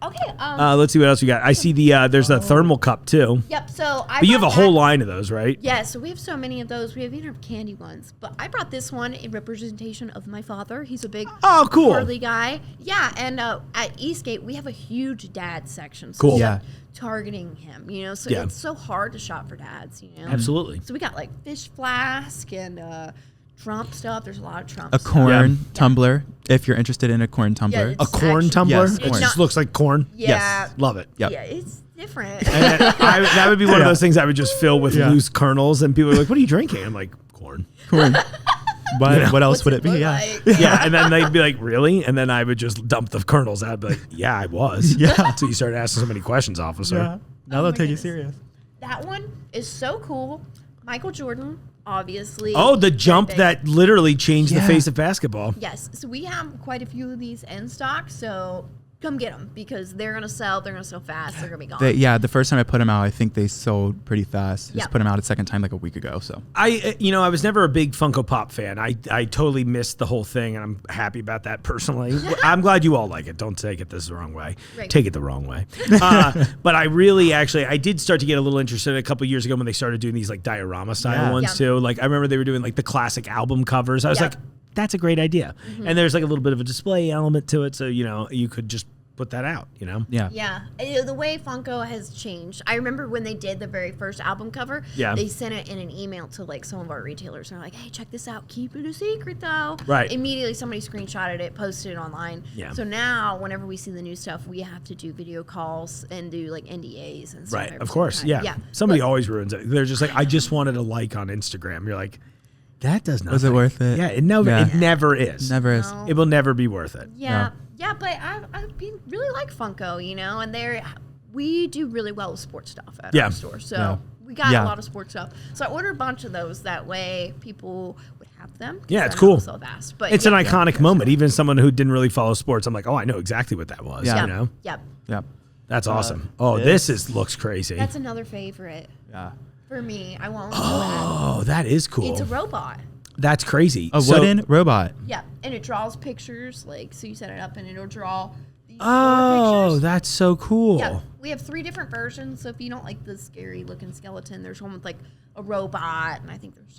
Okay. Let's see what else we got. I see there's a thermal cup too. Yep. So I. But you have a brought whole that- line of those, right? Yeah, so we have so many of those. We have even candy ones. But I brought this one in representation of my father. He's a big Oh, cool. burly guy. Yeah, and at Eastgate, we have a huge dad section. So Cool. we Yeah. have targeting him, so Yeah. it's so hard to shop for dads, Absolutely. So we got like fish flask and Trump stuff. There's a lot of Trump A stuff. corn tumbler, if you're interested in a corn tumbler. it's- A corn actually- tumbler? Yes, It corn. just looks like corn. Yeah. Yes. Love it. Yep. Yeah, it's different. And then that would be one of Yeah. those things I would just fill with Yeah. loose kernels, and people are like, "What are you drinking?" I'm like, "Corn." Corn. What else What's would it be? look Yeah. like? Yeah, and then they'd be like, "Really?" And then I would just dump the kernels out. I'd be like, "Yeah, I was." Yeah. So you started asking so many questions, officer. Yeah. Now Oh they'll my take you goodness. serious. That one is so cool. Michael Jordan, obviously. Oh, the jump big. that literally changed the Yeah. face of basketball. Yes, so we have quite a few of these in stock. So come get them because they're gonna sell. They're gonna sell fast. They're gonna be gone. The first time I put them out, I think they sold pretty fast. Just put them out a second time like a week ago. So I was never a big Funko Pop fan. I totally missed the whole thing, and I'm happy about that personally. I'm glad you all like it. Don't take it the wrong way. Right. Take it the wrong way. But I really I did start to get a little interested a couple years ago when they started doing these like diorama style ones too. Like I remember they were doing like the classic album covers. I was like, that's a great idea. And there's like a little bit of a display element to it, so you could just put that out, Yeah. The way Funko has changed. I remember when they did the very first album cover, they sent it in an email to like some of our retailers. And they're like, hey, check this out. Keep it a secret though. Right. Immediately somebody screenshotted it, posted it online. Yeah. So now whenever we see the new stuff, we have to do video calls and do like NDAs and stuff. Right. Of course. Yeah. Somebody always ruins it. They're just like, I just wanted a like on Instagram. You're like, that does nothing. Was it worth it? Yeah. It never is. Never is. No. It will never be worth it. Yeah. No. Yeah, but I really like Funko, and we do really well with sports stuff at our store. So we got a lot of sports stuff. So I ordered a bunch of those. That way people would have them. Yeah, it's cool. So fast. But it's an iconic moment. Even someone who didn't really follow sports, I'm like, oh, I know exactly what that was. Yeah. Yep. That's awesome. Oh, this looks crazy. That's another favorite. Yeah. For me, I want. Oh, that is cool. It's a robot. That's crazy. A wooden robot. Yeah, and it draws pictures. So you set it up, and it'll draw. Oh, that's so cool. Yeah, we have 3 different versions. So if you don't like the scary looking skeleton, there's one with like a robot, and I think there's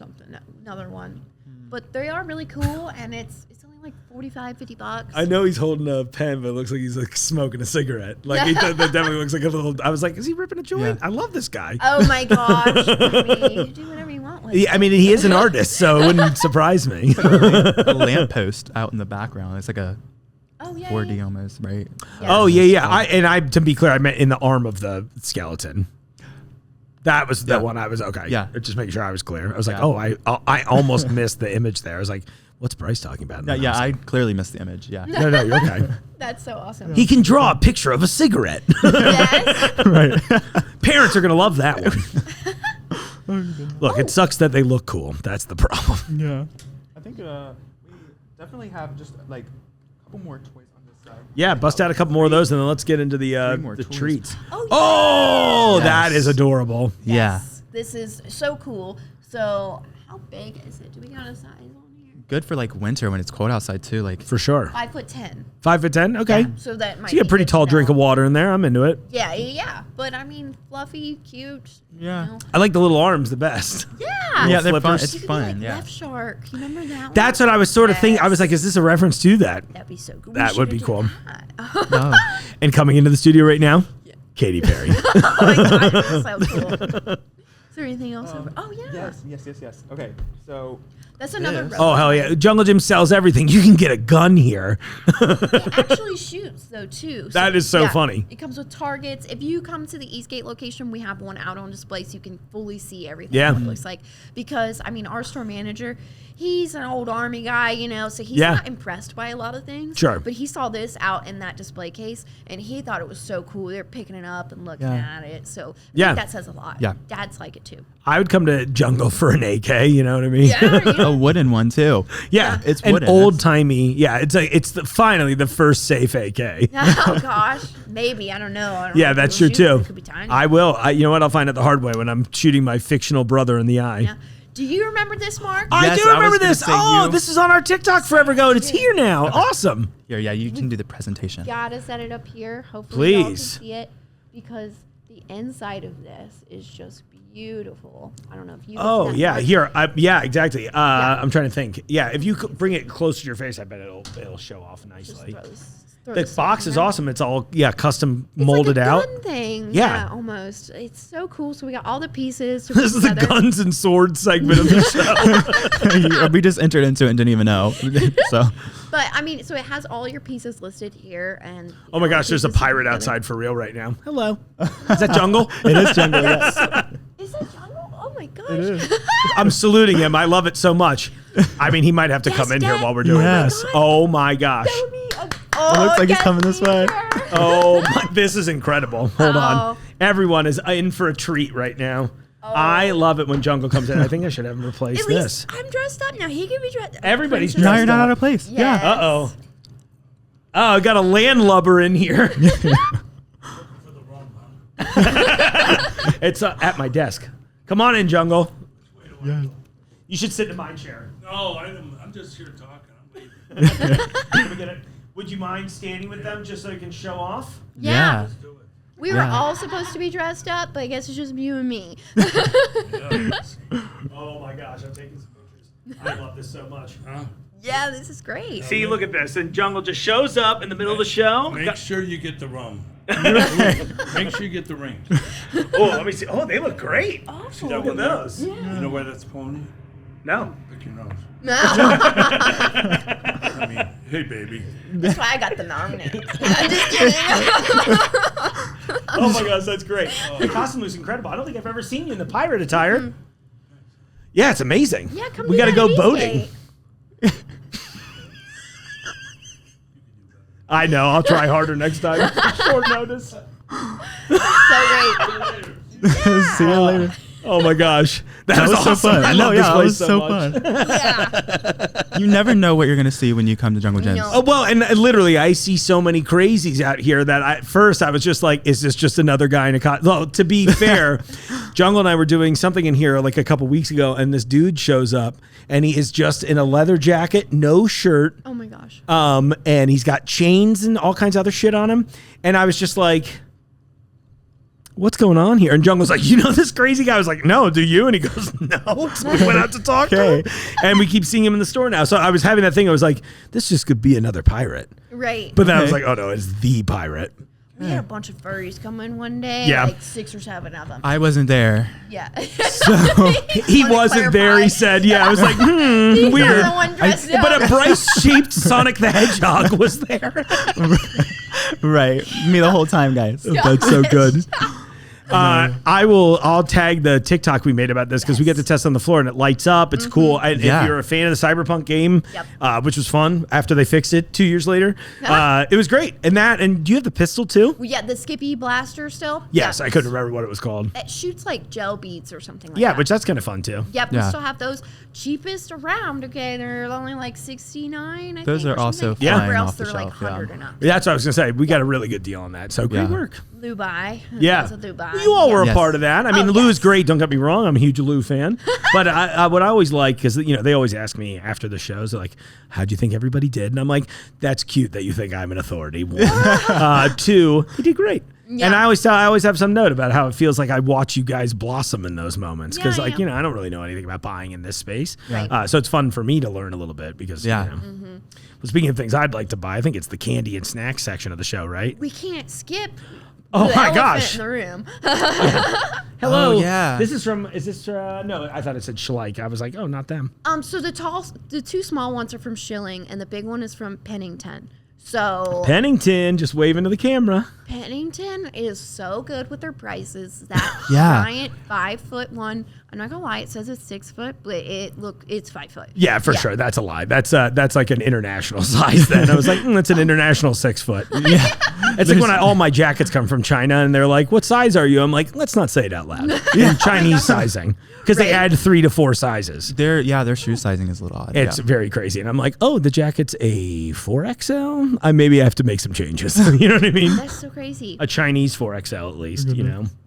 another one. But they are really cool, and it's only like $45-$50. I know he's holding a pen, but it looks like he's like smoking a cigarette. Like that definitely looks like a little. I was like, is he ripping a joint? I love this guy. Oh my gosh! You do whatever you want with it. I mean, he is an artist, so it wouldn't surprise me. A lamppost out in the background. It's like a 4D almost, right? Yeah. Oh yeah. To be clear, I meant in the arm of the skeleton. That was the one I was okay. Yeah, just making sure I was clear. I was like, I almost missed the image there. I was like, what's Bryce talking about? I clearly missed the image. Yeah. No, you're okay. That's so awesome. He can draw a picture of a cigarette. Yes. Right. Parents are gonna love that one. Look, it sucks that they look cool. That's the problem. Yeah. I think we definitely have just like a couple more toys on this side. Yeah, bust out a couple more of those, and then let's get into the treats. Oh, that is adorable. Yes. Yeah. This is so cool. So how big is it? Do we got a size on here? Good for like winter when it's cold outside too. Like for sure. 5'10". 5'10". Okay. Yeah, so that might you get a pretty tall drink of water in there. I'm into it. Yeah. But I mean, fluffy, cute. Yeah. You know. I like the little arms the best. Yeah. They're fun. It's you could fun. Be like yeah. Left Shark. You remember that one? That's what I was sort of thinking. I was like, is this a reference to that? That'd be so cool. That would be cool. Oh. And coming into the studio right now, Katy Perry. Oh my God, that's so cool. Is there anything else? Oh yeah. Yes. Okay. So that's another robot. Oh hell yeah! Jungle Gym sells everything. You can get a gun here. It actually shoots though too. That is so funny. It comes with targets. If you come to the Eastgate location, we have one out on display so you can fully see everything. What it looks like. Because I mean, our store manager, he's an old army guy, so he's not impressed by a lot of things. Sure. But he saw this out in that display case, and he thought it was so cool. They're picking it up and looking at it. So I think that says a lot. Yeah. Dads like it too. I would come to Jungle for an AK. You know what I mean? Yeah. A wooden one too. Yeah, it's an wooden. old timey. Yeah, it's finally the first safe AK. Oh gosh, maybe I don't know. Yeah, that's true too. It could be tiny. I will. You know what? I'll find out the hard way when I'm shooting my fictional brother in the eye. Yeah. Do you remember this, Mark? I Yes, do I remember was gonna this. say Oh, this is on our TikTok forever ago, and it's here now. Okay. Awesome. Yeah, you can do the presentation. Gotta set it up here. Hopefully y'all can Please. see it because the inside of this is just beautiful. I don't know if you. Oh yeah, here. Yeah, exactly. I'm trying to think. Yeah, if you bring it closer to your face, I bet it'll show off nicely. The box is awesome. It's all custom molded like a out. gun thing. Yeah. Almost. It's so cool. So we got all the pieces. To This is the together. guns and swords segment of the show. We just entered into it and didn't even know. So. But I mean, so it has all your pieces listed here, and Oh my gosh, there's a pirate outside for real right now. Hello. Is that Jungle? It is Jungle. Is that Jungle? Oh my gosh. I'm saluting him. I love it so much. I mean, he might have to come in here Dad. while we're doing Yes. this. Oh my gosh. That would be It looks like he's coming this way. Oh, this is incredible. Hold on. Oh. Everyone is in for a treat right now. I love it when Jungle comes in. I think I should have him replace At this. least I'm dressed up now. He can be dressed. Everybody's No, dressed you're not up. out of place. Yes. Uh-oh. Oh, I got a landlubber in here. It's at my desk. Come on in, Jungle. Yeah. You should sit in my chair. No, I'm just here talking. I'm leaving. Would you mind standing with them just so you can show off? Yeah. Let's do it. We were all supposed to be dressed up, but I guess it's just you and me. Oh my gosh, I'm taking some pictures. I love this so much. Yeah, this is great. See, look at this. And Jungle just shows up in the middle of the show. Make sure you get the rum. Make sure you get the rings. Oh, let me see. Oh, they look great. Oh, Look at those. yeah. You know why that's pony? No. Pick your nose. No. I mean, hey, baby. That's why I got the nominee. I'm just kidding. Oh my gosh, that's great. The costume looks incredible. I don't think I've ever seen you in the pirate attire. Yeah, it's amazing. Yeah, come we do got to that go at boating. Eastgate. I know. I'll try harder next time. Short notice. So great. See you later. Oh my gosh, that was so awesome. fun. I No, love yeah, this that place was so much. fun. Yeah. You never know what you're gonna see when you come to Jungle Gyms. No. Oh, well, and literally, I see so many crazies out here that at first I was just like, is this just another guy in a costume? Well, to be fair, Jungle and I were doing something in here like a couple weeks ago, and this dude shows up, and he is just in a leather jacket, no shirt, Oh my gosh. and he's got chains and all kinds of other shit on him. And I was just like, what's going on here? And Jungle's like, you know this crazy guy? I was like, no, do you? And he goes, no. So we went out to talk to him. And we keep seeing him in the store now. So I was having that thing. I was like, this just could be another pirate. Right. But then I was like, oh no, it's the pirate. We had a bunch of furries come in one day. Yeah. Like 6 or 7 of them. I wasn't there. Yeah. So He wasn't there, he said. Yeah, I was like, He's weird. the one dressed up. But a Bryce-shaped Sonic the Hedgehog was there. right. Me the whole time, guys. That's so good. I'll tag the TikTok we made about this because we get to test on the floor and it lights up. It's cool. And Yeah. if you're a fan of the Cyberpunk game, which was fun after they fixed it 2 years later, it was great. And do you have the pistol too? Well, yeah, the Skippy blaster still. Yes, Yeah. I couldn't remember what it was called. It shoots like gel beads or something like Yeah, that. which that's kind of fun too. Yep, we Yeah. still have those. Cheapest around, okay? They're only like $69, I Those think, are or also something. flying Everywhere else off the they're like shelf, yeah. 100 and up. That's what I was going to say. We got a really good deal on that. So great Yeah. work. Lubai. Yeah. Those are Lubai. You all were a Yes. part of that. I mean, Oh, Lou is yes. great. Don't get me wrong. I'm a huge Lou fan. But what I always like, because, they always ask me after the shows, they're like, how'd you think everybody did? And I'm like, that's cute that you think I'm an authority. One. Two, you did great. Yeah. And I always have some note about how it feels like I watch you guys blossom in those moments. Because, Yeah, yeah. I don't really know anything about buying in this space. Right. So it's fun for me to learn a little bit because, Yeah. Well, speaking of things I'd like to buy, I think it's the candy and snack section of the show, right? We can't skip Oh the my elephant gosh. in the room. Hello. Oh, yeah. Is this no, I thought it said Schleich. I was like, oh, not them. So the 2 small ones are from Schilling, and the big one is from Pennington. So Pennington just waving to the camera. Pennington is so good with their prices. That Yeah. giant 5-foot one. I'm not gonna lie, it says it's 6 foot, but it's 5 foot. Yeah, for sure. That's a lie. That's like an international size then. I was like, that's an international 6 foot. Yeah. It's like when all my jackets come from China and they're like, what size are you? I'm like, let's not say it out loud. In Chinese sizing. Because they add 3 to 4 sizes. Their shoe sizing is a little odd. It's yeah. very crazy. And I'm like, oh, the jacket's a 4XL? Maybe I have to make some changes. You know what I mean? That's so crazy. A Chinese 4XL at least,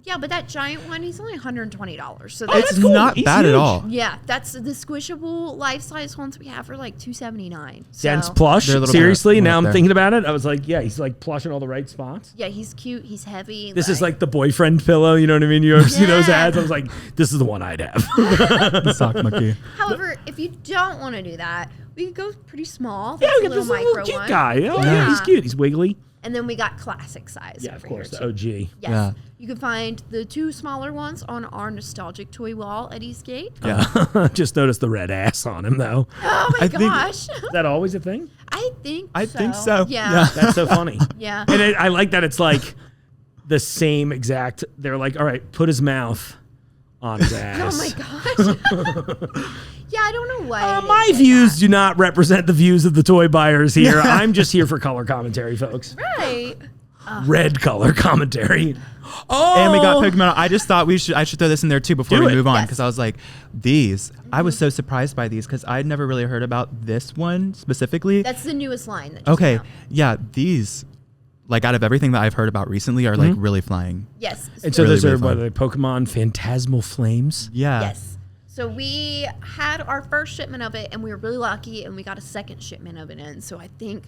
Yeah, but that giant one, he's only $120. So It's that's cool. not He's bad huge. at all. yeah, that's the squishable life size ones we have for like $279. Dense So, plush. They're a little Seriously, bit now I'm there. thinking about it. I was like, yeah, he's like plush in all the right spots. yeah, he's cute. He's heavy. This is like the boyfriend pillow. You know what I mean? You ever see those Yeah. ads? I was like, this is the one I'd have. The sock monkey. However, if you don't want to do that, we could go pretty small. Yeah, That's we a got this little little micro cute one. guy. Oh, yeah, Yeah. he's cute. He's wiggly. And then we got classic size. Yeah, of over course, here the too. OG. Yes. Yeah. You can find the 2 smaller ones on our nostalgic toy wall at Eastgate. Yeah. Just noticed the red ass on him, though. Oh my I think- gosh. Is that always a thing? I think so. Yeah. That's so funny. Yeah. And I like that it's like the same exact. They're like, all right, put his mouth on his ass. Oh my gosh. Yeah, I don't know why. My views do not represent the views of the toy buyers here. I'm just here for color commentary, folks. Right. Red color commentary. Oh, And we got Pokemon. I just thought I should throw this in there too before Do we it. move on, Yes. because I was like, I was so surprised by these because I'd never really heard about this one specifically. That's the newest line. That just Okay, came out. yeah, these, like out of everything that I've heard about recently, are like really flying. Yes. And so Really, those really are fun. what are they, Pokemon Phantasmal Flames. Yeah. Yes. So we had our first shipment of it, and we were really lucky, and we got a second shipment of it in. So I think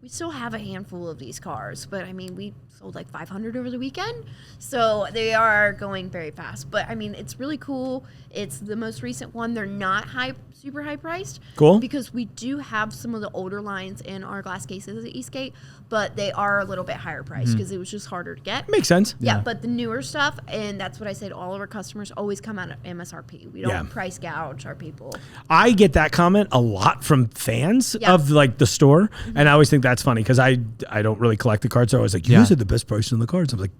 we still have a handful of these cars, but I mean, we sold like 500 over the weekend, so they are going very fast. But I mean, it's really cool. It's the most recent one. They're not super high priced. Cool. Because we do have some of the older lines in our glass cases at Eastgate, but they are a little bit higher priced because it was just harder to get. Makes sense. Yeah, but the newer stuff, and that's what I say to all of our customers, always come out at MSRP. We don't price gouge our people. I get that comment a lot from fans Yeah. of like the store, and I always think that's funny because I don't really collect the cards. So I was like, you guys are the best price on the cards. I'm like,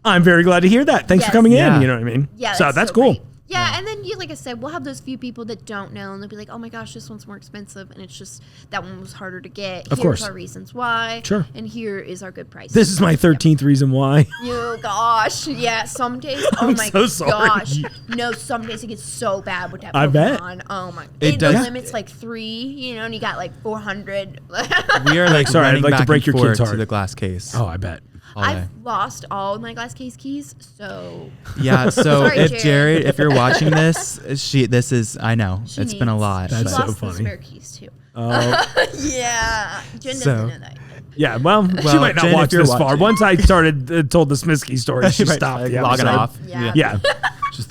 I'm very glad to hear that. Thanks for Yes. coming Yeah. in. You know what I mean? Yeah, So that's cool. great. Yeah, and then like I said, we'll have those few people that don't know, and they'll be like, "Oh my gosh, this one's more expensive," and it's just that one was harder to get. Of Here's course. our reasons why. Sure. And here is our good price. This is my 13th reason why. You gosh, yeah. Some days, oh I'm my so sorry. gosh, no. Some days it gets so bad with that I bet. Pokemon. Oh my, It the does. limit's like 3, you know, and you got like 400. We are like Sorry, I'd running like to back break and your kid's forth heart. to the glass case. Oh, I bet. all day. I've lost all of my glass case keys, so Yeah, so Sorry, if Jared. if you're watching this, I know she it's been a needs- lot. She That's but- so lost funny. the spare keys too. Oh, Yeah, Jen So- doesn't know that. yeah. Well, she Well, might not Jen, if watch you're this far. watching. Once I started told the Smiski story, she Right, stopped. like, the logging episode. off. Yeah. Yeah. Just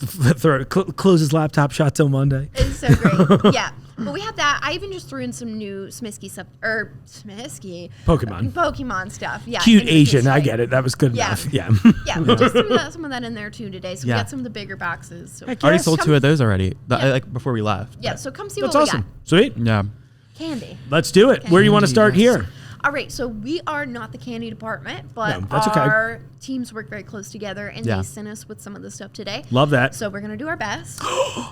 close his laptop. Shot till Monday. It's so great. Yeah. But we have that. I even just threw in some new Smiski stuff, or Smiski. Pokemon stuff. Yeah. Cute into Asian. I Eastgate. get it. That was good Yeah. enough. Yeah. Yeah, we just threw some of that in there too today. So we Yeah. got some of the bigger boxes. So Heck Already Yes. sold Come- 2 of those already. Yeah. Like before we left. yeah, so come see That's what awesome. we Sweet. Yeah. got. Candy. Let's do it. Where do you want to start here? All right, so we are not the candy department, but No, that's okay. our teams work very close together, and Yeah. they sent us with some of the stuff today. Love that. So we're gonna do our best.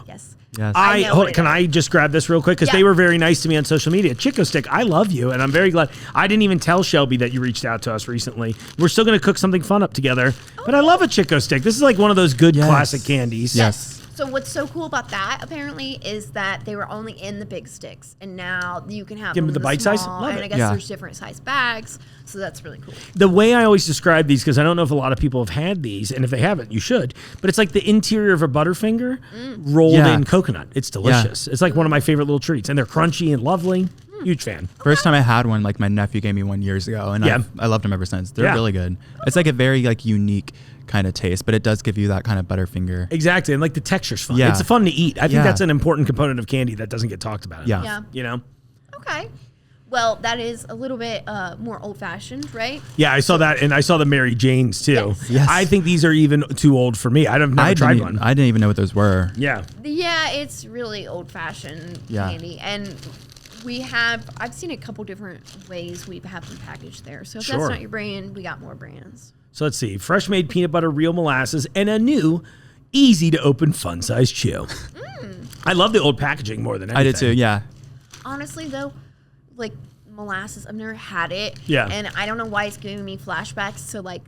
Yes. Yes. I know Hold what on, it can is. I just grab this real quick? Because Yeah. they were very nice to me on social media. Chico Stick, I love you, and I'm very glad. I didn't even tell Shelby that you reached out to us recently. We're still going to cook something fun up together. But I love a Chico Stick. This is like one of those good Yes. classic candies. Yes. So what's so cool about that apparently is that they were only in the big sticks, and now you can have Give them them in the bite size? small, Love and it. I guess Yeah. there's different size bags, so that's really cool. The way I always describe these, because I don't know if a lot of people have had these, and if they haven't, you should. But it's like the interior of a Butterfinger rolled Yeah. in coconut. It's delicious. It's like one of my favorite little treats, and they're crunchy and lovely. Huge fan. First time I had one, like my nephew gave me one years ago, and Yeah. I loved them ever since. They're Yeah. really good. It's like a very like unique kind of taste, but it does give you that kind of Butterfinger. Exactly, and like the texture's fun. Yeah. It's fun to eat. I think Yeah. that's an important component of candy that doesn't get talked about. Yeah. Yeah. You know? Okay. Well, that is a little bit more old-fashioned, right? Yeah, I saw that, and I saw the Mary Janes too. Yes. Yes. I think these are even too old for me. I've never I tried didn't, one. I didn't even know what those were. Yeah. Yeah, it's really old-fashioned Yeah. candy, and I've seen a couple different ways we have them packaged there. So if Sure. that's not your brand, we got more brands. So let's see. Fresh made peanut butter, real molasses, and a new, easy to open, fun size chew. I love the old packaging more than anything. I did too. Yeah. Honestly, though, like molasses, I've never had it. Yeah. And I don't know why it's giving me flashbacks to like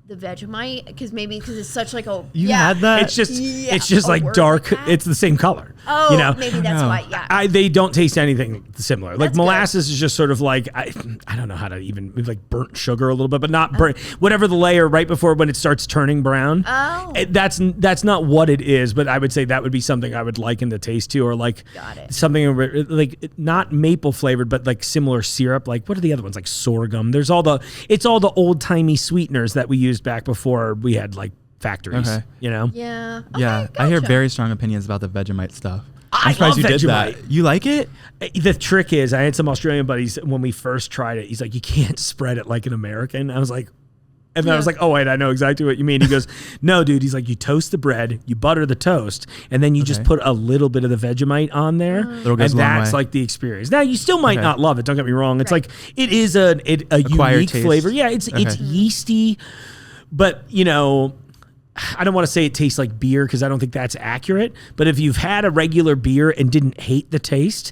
the Vegemite, because it's such like a You had that? It's just Yeah, it's just a like word dark. like that? It's the same color. Oh, you know. maybe that's No. why. Yeah. They don't taste anything similar. Like That's good. molasses is just sort of like I don't know how to even like burnt sugar a little bit, but not burnt. Whatever the layer right before when it starts turning brown. Oh. That's not what it is, but I would say that would be something I would liken the taste to, or like Got it. something like not maple flavored, but like similar syrup. Like what are the other ones? Like sorghum. It's all the old timey sweeteners that we used back before we had like factories. Okay. You know. Yeah. Yeah. Okay, I hear gotcha. very strong opinions about the Vegemite stuff. I I'm surprised love you did Vegemite. that. You like it? The trick is, I had some Australian buddies when we first tried it. He's like, you can't spread it like an American. I was like, and then I was like, oh wait, I know exactly what you mean. He goes, no, dude. He's like, you toast the bread, you butter the toast, and then you just Okay. put a little bit of the Vegemite on there, Little and goes a long that's way. like the experience. Now you still might Okay. not love it. Don't get me wrong. It's Right. like it is a Acquired unique taste. flavor. Yeah, it's Okay. yeasty, but you know. I don't want to say it tastes like beer because I don't think that's accurate. But if you've had a regular beer and didn't hate the taste,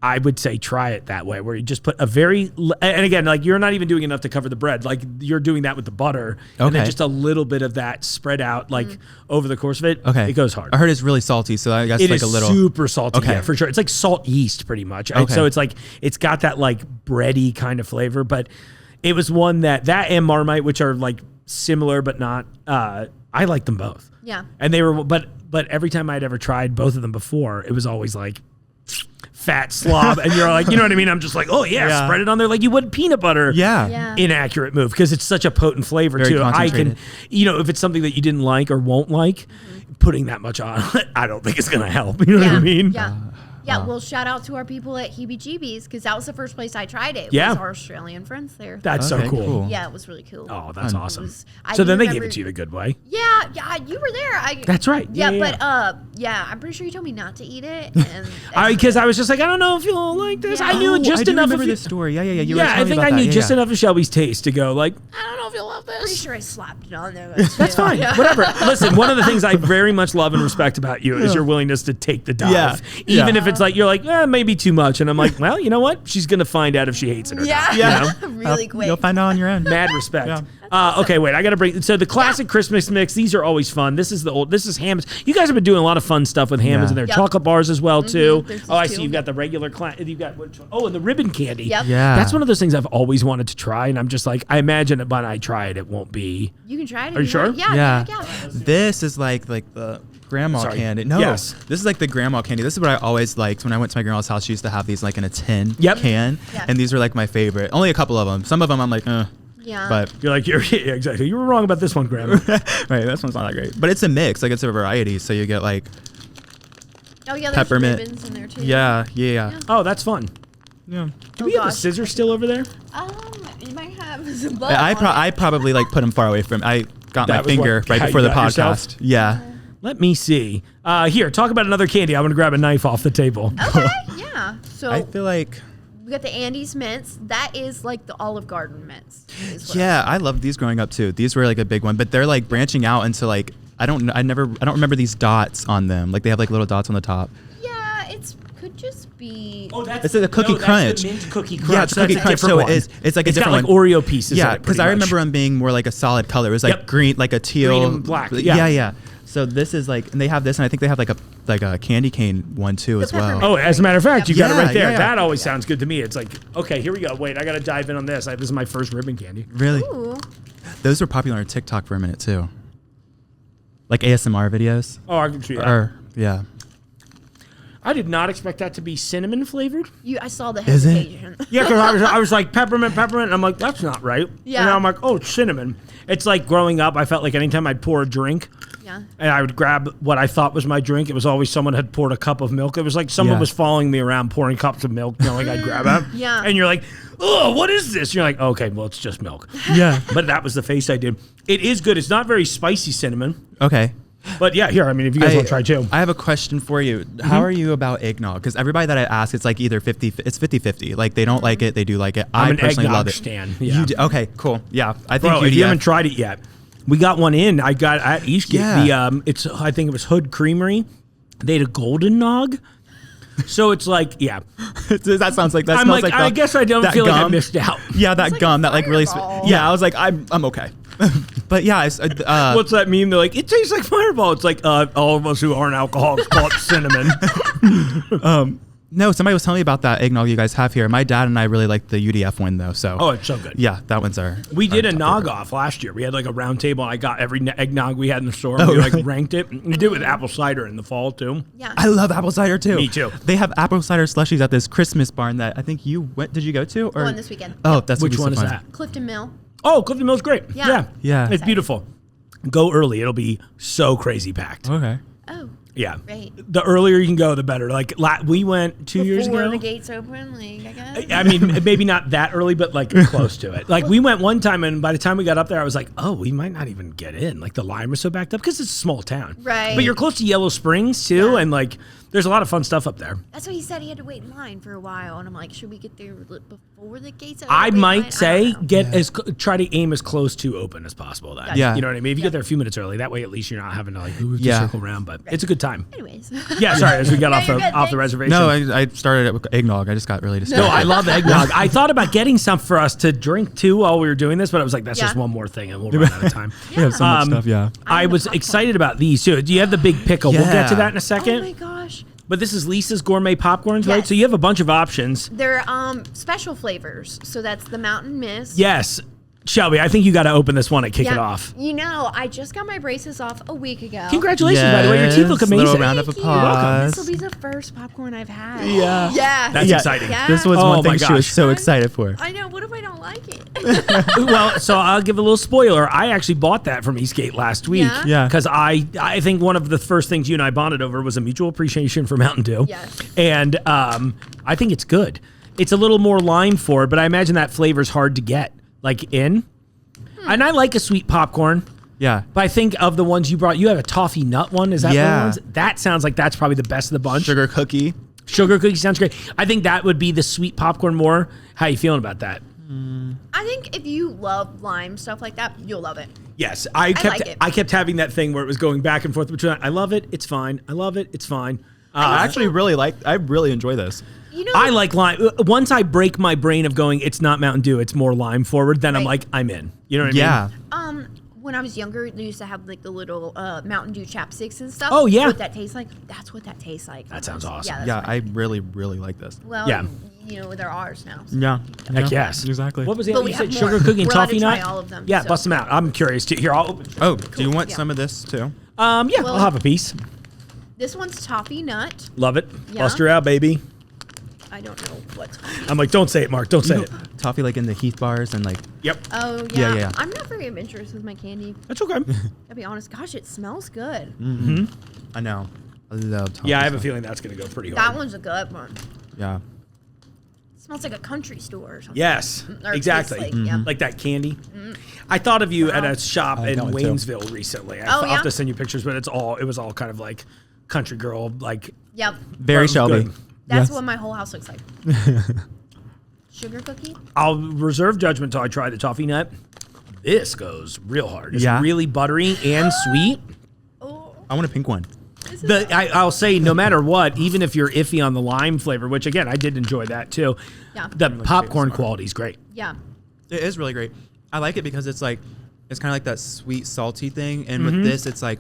I would say try it that way, where you just put and again, like you're not even doing enough to cover the bread. Like you're doing that with the butter, and then just a little bit of that spread out, like over the course of it. Okay, it goes hard. I heard it's really salty, so I guess It like is a little super salty, Okay. yeah, for sure. It's like salt yeast, pretty much. Okay. So it's like it's got that like bready kind of flavor, but it was one that and Marmite, which are like similar but not. I like them both. Yeah. And they were, but every time I'd ever tried both of them before, it was always like fat slob, and you're like, you know what I mean? I'm just like, oh yeah, spread it on there like you would peanut butter. Yeah. Inaccurate move because it's such a potent flavor Very too. I can, concentrated. if it's something that you didn't like or won't like, putting that much on, I don't think it's gonna help. You know what I mean? Yeah. Yeah, well, shout out to our people at Heebie Jeebies because that was the first place I tried it. Yeah. Was our Australian friends there. That's Okay, so cool. Yeah, it was really cool. Oh, that's awesome. I So then they gave remember- it to you the good way. Yeah, you were there. That's right. Yeah, Yeah, but I'm pretty sure you told me not to eat it. And Because I was just like, I don't know if you'll like this. Yeah. I knew just I do enough of remember it. this story. Yeah. You were Yeah, I telling me think about I knew that. just enough of Shelby's taste to go like, I don't know if you'll love pretty this. sure I slapped it on there. That's fine. Whatever. Listen, one of the things I very much love and respect about you is your willingness to take the dive. Yeah. Even Yeah. if it's like, you're like, maybe too much. And I'm like, well, you know what? She's going to find out if she hates it or not. Yeah. You know? Really quick. You'll find out on your own. Mad respect. Yeah. Okay, wait. I got to bring. So the classic Christmas mix. These are always fun. This is Hammond's. You guys have been doing a lot of fun stuff with Hammond's and their Yep. chocolate bars as well too. There's Oh, I these see. two. You've got the regular. You've got which one? Oh, and the ribbon candy. Yep. Yeah. That's one of those things I've always wanted to try, and I'm just like, I imagine that when I try it, it won't be. You can try it. If Are you sure? want. Yeah. Yeah. This is like the grandma Sorry. candy. No, Yes. this is like the grandma candy. This is what I always liked when I went to my grandma's house. She used to have these like in a tin can, Yeah. and these were like my favorite. Only a couple of them. Some of them I'm like, Yeah. but You're like, yeah, exactly. You were wrong about this one, Grandma. right, this one's not that great. But it's a mix. Like it's a variety. So you get like Oh yeah, there's peppermint. ribbons in there too. yeah. Oh, that's fun. Yeah. Do we have the gosh. scissors still over there? You might have some butt I probably like put them far away from. I got That my was finger what- right how before you the got yourself? podcast. Yeah. Let me see. Here, talk about another candy. I'm going to grab a knife off the table. Okay, yeah. So I feel like we got the Andes mints. That is like the Olive Garden mints. is what- yeah, I loved these growing up too. These were like a big one, but they're like branching out into like I don't remember these dots on them. Like they have like little dots on the top. Yeah, it could just be. Oh, that's It's a cookie crunch. That's the mint cookie crunch. Yeah, it's a cookie crunch. So it is. It's like a It's got different like one. Oreo pieces. Yeah, because because I remember them being more like a solid color. It was like Yep. green, like a teal, Green and black, yeah. yeah. So this is like, and they have this, and I think they have like a candy cane one too as well. peppermint. Oh, as a matter of fact, you got it Yeah, right there. yeah. That always sounds good to me. It's like, okay, here we go. Wait, I got to dive in on this. This is my first ribbon candy. Really? Ooh. Those were popular on TikTok for a minute too. Like ASMR videos. Oh, I can see that. Or yeah. I did not expect that to be cinnamon flavored. I saw the Is it? hesitation. Yeah, because I was like peppermint, and I'm like, that's not right. Yeah. And now I'm like, oh, it's cinnamon. It's like growing up, I felt like anytime I'd pour a drink, Yeah. and I would grab what I thought was my drink, it was always someone had poured a cup of milk. It was like someone Yeah. was following me around pouring cups of milk, knowing I'd grab it. Yeah. And you're like, oh, what is this? You're like, okay, well, it's just milk. Yeah. But that was the face I did. It is good. It's not very spicy cinnamon. Okay. But yeah, here, I mean, if you guys want to try too. I have a question for you. How are you about eggnog? Because everybody that I ask, it's like either 50-50. Like they don't like it, they do like it. I'm I an personally eggnog love it. stan, yeah. You do, okay, cool. Yeah, I think Bro, you if you haven't tried it yet, we got one in. I got at Eastgate. Yeah. I think it was Hood Creamery. They had a golden nog. So it's like, yeah. that sounds like that. I'm smells like, like I guess I don't that feel like I gum. missed out. Yeah, that like gum a that like really. Fireball. Yeah, I was like, I'm okay. But yeah, What's that meme? They're like, it tastes like Fireball. It's like, all of us who aren't alcoholics call it cinnamon. no, somebody was telling me about that eggnog you guys have here. My dad and I really like the UDF one though. So Oh, it's so good. yeah, that one's our. We did our a top nog favorite. off last year. We had like a round table. I got every eggnog we had in the store. Oh, we like really? ranked it. We did it with apple cider in the fall too. Yeah. I love apple cider too. Me too. They have apple cider slushies at this Christmas barn that I think you went. Did you go to? Or One this weekend. Oh, that's Which gonna one be is so fun. that? Clifton Mill. Oh, Clifton Mill's great. Yeah. Yeah. It's beautiful. Go early. It'll be so crazy packed. Okay. Oh. Yeah. Right. The earlier you can go, the better. Like we went 2 years Before ago. the gates open, like I guess. I mean, maybe not that early, but like close to it. Like we went one time, and by the time we got up there, I was like, "Oh, we might not even get in." Like the line was so backed up because it's a small town, Right. But you're close to Yellow Springs too, Yeah. and like there's a lot of fun stuff up there. That's what he said. He had to wait in line for a while, and I'm like, should we get there before the gates open? I Wait in line? might say don't know. get try to aim as close to open as possible. Then, Yeah. you know what I mean. If you get there a few minutes early, that way at least you're not having to like Yeah. circle around. But it's a good time. Anyways. Yeah, sorry, as we got No, off you're good, the thanks. reservation. No, I started it with eggnog. I just got really distracted. No, I love eggnog. I thought about getting some for us to drink too while we were doing this, but I was like, that's just one more thing and we'll run out of time. We have so much stuff, yeah. I was excited about these too. Do you have the big pickle? We'll get to that in a second. Oh my gosh. But this is Lisa's Gourmet Popcorns, right? Yes. So you have a bunch of options. They're special flavors. So that's the Mountain Mist. Yes. Shelby, I think you got to open this one and kick it off. You know, I just got my braces off a week ago. Congratulations, by the way. Your teeth look Yes, amazing. little round of Thank you. applause. This will be the first popcorn I've had. Yeah. Yeah. That's exciting. Yeah. This was Oh one my thing she was gosh. so excited for. I know. What if I don't like it? Well, so I'll give a little spoiler. I actually bought that from Eastgate last week. Yeah? Yeah. Because I think one of the first things you and I bonded over was a mutual appreciation for Mountain Dew. Yes. And I think it's good. It's a little more lime forward, but I imagine that flavor's hard to get, like in. And I like a sweet popcorn. Yeah. But I think of the ones you brought, you have a toffee nut one. Is that one of the ones? That sounds like that's probably the best of the bunch. Sugar cookie. Sugar cookie sounds great. I think that would be the sweet popcorn more. How you feeling about that? I think if you love lime stuff like that, you'll love it. Yes, I like it. kept having that thing where it was going back and forth between. I love it. It's fine. I love it. It's fine. I actually I really enjoy this. You know, I like lime. Once I break my brain of going, it's not Mountain Dew. It's more lime forward. Then I'm Right. like, I'm in. You know what I Yeah. mean? when I was younger, they used to have like the little Mountain Dew chapsticks and stuff. Oh, yeah. What that tastes like? That's what that tastes like. That sounds awesome. Yeah, that's Yeah, what I really, really like this. well, Yeah. you know, they're ours now. So. Yeah. Heck yes. Exactly. What was it? But You we said have more. sugar cookie and We're allowed toffee to try nut? all of them, Yeah, so. bust them out. I'm curious too. Here, I'll open. Oh, do you want Yeah. some of this too? Yeah, Well- I'll have a piece. This one's toffee nut. Love it. Yeah. Bust her out, baby. I don't know what's. I'm like, don't say it, Mark. Don't say it. Toffee like in the Heath bars and like Yep. Oh Yeah, yeah. yeah. I'm not very adventurous with my candy. That's okay. I'll be honest. Gosh, it smells good. I know. I love toffee. Yeah, I have a stuff. feeling that's going to go pretty That hard. one's a good one. Yeah. It smells like a country store or something. Yes, Or exactly. tastes like, yeah. Like that candy. I thought of you at a shop I in got one too. Waynesville recently. Oh, I'll yeah? have to send you pictures, but it was all kind of like country girl, like Yep. Very That was Shelby. good. That's Yes. what my whole house looks like. Sugar cookie? I'll reserve judgment till I try the toffee nut. This goes real hard. It's Yeah. really buttery and sweet. Oh, I want a pink one. I'll say no matter what, even if you're iffy on the lime flavor, which again I did enjoy that too. Yeah. The popcorn quality is great. yeah. It is really great. I like it because it's kind of like that sweet, salty thing. And with this, it's like,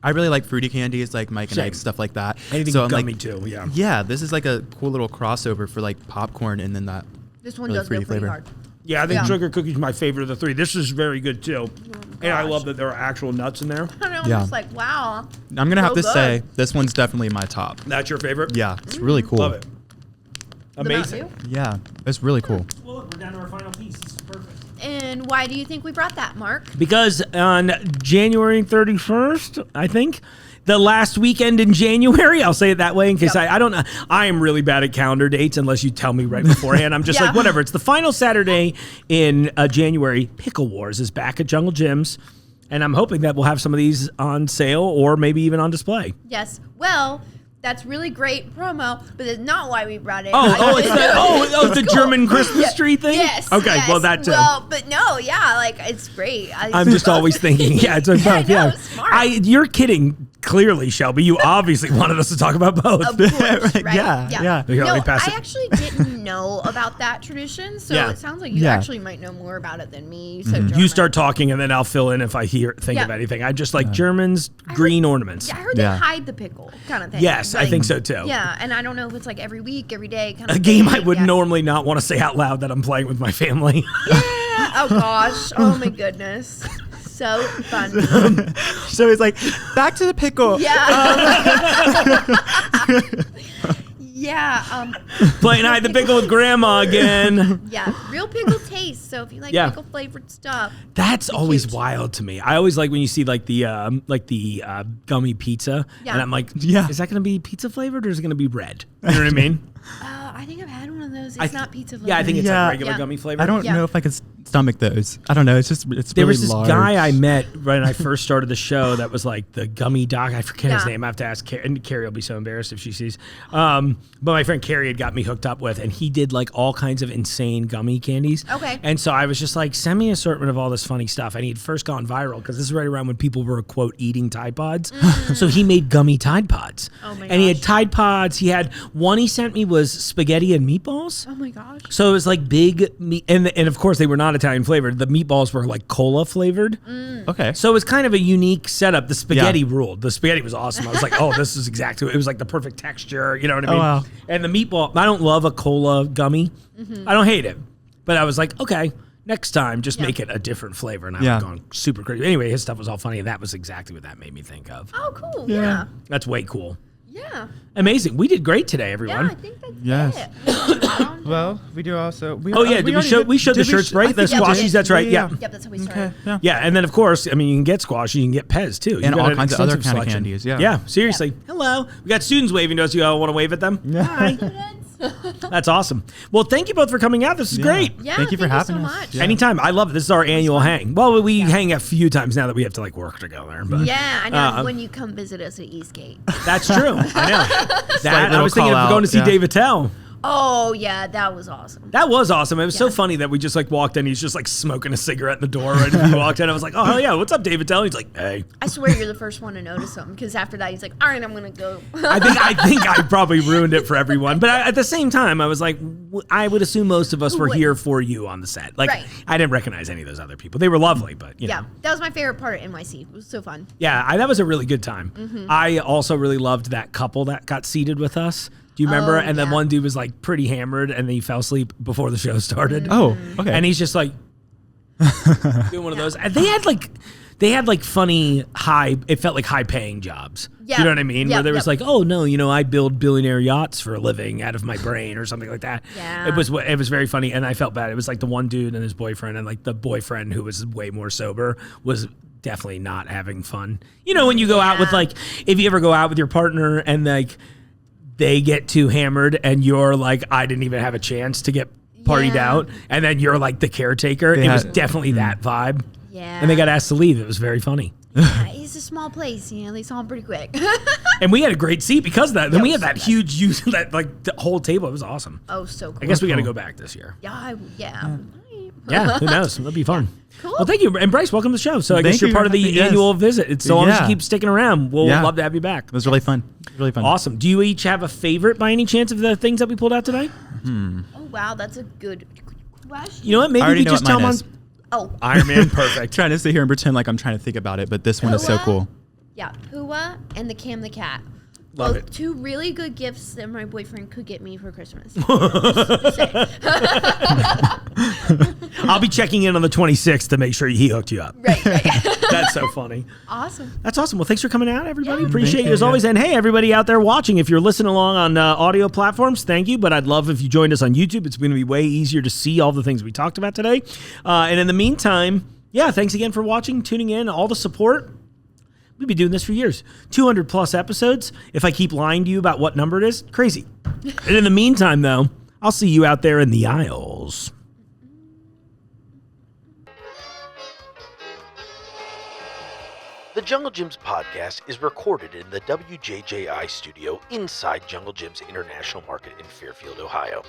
I really like fruity candies, like Mike and Same. Ike, stuff like that. Anything so I'm gummy like, too. Yeah. yeah, this is like a cool little crossover for like popcorn and then that. This one Really does go fruity pretty flavor. hard. Yeah, I think Yeah. sugar cookies my favorite of the three. This is very good too. And I gosh. love that there are actual nuts in there. And I'm Yeah. just like, wow. I'm going to have So to good. say, this one's definitely my top. That's your favorite? Yeah, it's really cool. Love it. The Mountain Amazing. Dew? Yeah, it's really cool. Well, look, we're down to our final piece. This is perfect. And why do you think we brought that, Mark? Because on January 31st, I think, the last weekend in January, I'll say it that way in case Yep. I don't know. I am really bad at calendar dates unless you tell me right beforehand. I'm just Yeah. like, whatever. It's the final Saturday in January. Pickle Wars is back at Jungle Gyms. And I'm hoping that we'll have some of these on sale or maybe even on display. Yes. Well, that's really great promo, but it's not why we brought it. It's the Cool. German Christmas Yeah. tree thing? Yes. Okay, yes. well, that too. Well, but no, yeah, like it's great. I'm just always thinking, yeah, it's like both. no, Yeah, smart. you're kidding. Clearly, Shelby, you obviously wanted us to talk about both. Of course, right? Yeah. We can No, only pass I it. actually didn't know about that tradition, so Yeah. it sounds like you Yeah. actually might know more about it than me. You said You German. start talking, and then I'll fill in if I think Yeah. of anything. I just like Germans, green ornaments. Yeah, I heard Yeah. they hide the pickle kind of thing. Yes, I Like, think so too. Yeah, and I don't know if it's like every week, every day kind of A game I thing. would Yeah. normally not want to say out loud that I'm playing with my family. Yeah. Oh gosh. Oh my goodness. So fun. So it's like, back to the pickle. Yeah. Yeah. Playing hide the pickle with grandma again. Yeah. Real pickle taste. So if you like Yeah. pickle flavored stuff, That's always cute. wild to me. I always like when you see like the gummy pizza, Yeah. and I'm like, Yeah. is that going to be pizza flavored or is it going to be red? You know what I mean? I think I've had one of those. It's not pizza flavored. Yeah, I think it's Yeah. like regular gummy flavor. I don't know if I could stomach those. I don't know. It's There really was this large. guy I met when I first started the show that was like the gummy doc. I forget his name. I have to ask Carrie, and Carrie will be so embarrassed if she sees. But my friend Carrie had got me hooked up with, and he did like all kinds of insane gummy candies. Okay. And so I was just like, send me an assortment of all this funny stuff. And he had first gone viral because this is right around when people were, quote, eating Tide Pods. So he made gummy Tide Pods. Oh my And he had gosh. Tide Pods. He had one he sent me was spaghetti and meatballs. Oh my gosh. So it was like big meat, and of course they were not Italian flavored. The meatballs were like cola flavored. Okay. So it was kind of a unique setup. The spaghetti ruled. The spaghetti was awesome. I was like, oh, this is exactly. It was like the perfect texture. You know what I mean? wow. And the meatball. I don't love a cola gummy. I don't hate it, but I was like, okay, next time just make it a different flavor. And I've gone super crazy. Anyway, his stuff was all funny, and that was exactly what that made me think of. Oh, cool. Yeah. That's way cool. Yeah. Amazing. We did great today, everyone. Yeah, I think that's Yes. it. Well, we do also. Did we showed the shirts, right? The squashies. That's right. Yeah. Yep, that's how we started. Okay. Yeah, and then of course, I mean, you can get squash, you can get Pez too, And You've got all an kinds of other extensive kind of selection. candies, yeah. Yeah, seriously. Hello, we got students waving to us. You all want to wave at them? Hi. That's awesome. Well, thank you both for coming out. This is great. Yeah, Thank you for having so us. much. Yeah. Anytime. I love it. This is our annual hang. Well, we hang a few times now that we have to like work together. But Yeah, I know. When you come visit us at Eastgate. that's true. I know. That, I little was thinking of call going to out, see yeah. Dave Attell. Oh, yeah, that was awesome. That was awesome. It was so funny that we just like walked in. He's just like smoking a cigarette in the door right as we walked in. I was like, oh, hell yeah. What's up, Dave Attell? He's like, hey. I swear you're the first one to notice something because after that, he's like, all right, I'm going to go. I think I probably ruined it for everyone. But at the same time, I was like, I would assume most of us were here for you on the set. Like, Right. I didn't recognize any of those other people. They were lovely, but you Yeah, know. that was my favorite part of NYC. It was so fun. Yeah, that was a really good time. I also really loved that couple that got seated with us. Do you remember? And then yeah. one dude was like pretty hammered, and then he fell asleep before the show started. Oh, okay. And he's just like doing one of those. And they had like funny high. It felt like high paying jobs. Yeah. You know what I mean? Yep, Where there was yep. like, oh no, I build billionaire yachts for a living out of my brain or something like that. Yeah. It was very funny, and I felt bad. It was like the one dude and his boyfriend, and like the boyfriend who was way more sober was definitely not having fun. You know, when you go out with like, if you ever go out with your partner and like they get too hammered and you're like, I didn't even have a chance to get partied Yeah. out, and then you're like the caretaker. It was definitely that vibe. Yeah. And they got asked to leave. It was very funny. Yeah, it's a small place. They saw him pretty quick. And we had a great seat because of that. Then we had that huge use that like the whole table. It was awesome. Oh, so cool. I guess we got to go back this year. Yeah, Yeah, who knows? It'll be fun. Cool. Well, thank you. And Bryce, welcome to the show. So I guess Thank you're you part of for the having me. Yes. annual visit. It's so long as you keep sticking around. We'll love to have you back. It was really fun. Really fun. Awesome. Do you each have a favorite by any chance of the things that we pulled out today? Oh, wow, that's a good question. You know what? Maybe I already we know just what tell mine them is. Oh, Iron Man. Perfect. Trying to sit here and pretend like I'm trying to think about it, but this one is so Hua? cool. Yeah, Hua and the Cam the Cat. Love Both it. two really good gifts that my boyfriend could get me for Christmas. I'll be checking in on the 26th to make sure he hooked you up. Right. That's so funny. Awesome. That's awesome. Well, thanks for coming out, everybody. Yeah. Appreciate Thank you you, as yeah. always. And hey, everybody out there watching, if you're listening along on audio platforms, thank you. But I'd love if you joined us on YouTube. It's going to be way easier to see all the things we talked about today. And in the meantime, yeah, thanks again for watching, tuning in, all the support. We've been doing this for years. 200 plus episodes. If I keep lying to you about what number it is, crazy. And in the meantime, though, I'll see you out there in the aisles. The Jungle Gyms podcast is recorded in the WJJI studio inside Jungle Gyms International Market in Fairfield, Ohio.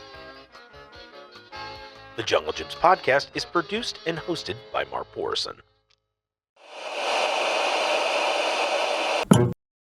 The Jungle Gyms podcast is produced and hosted by Mark Borison.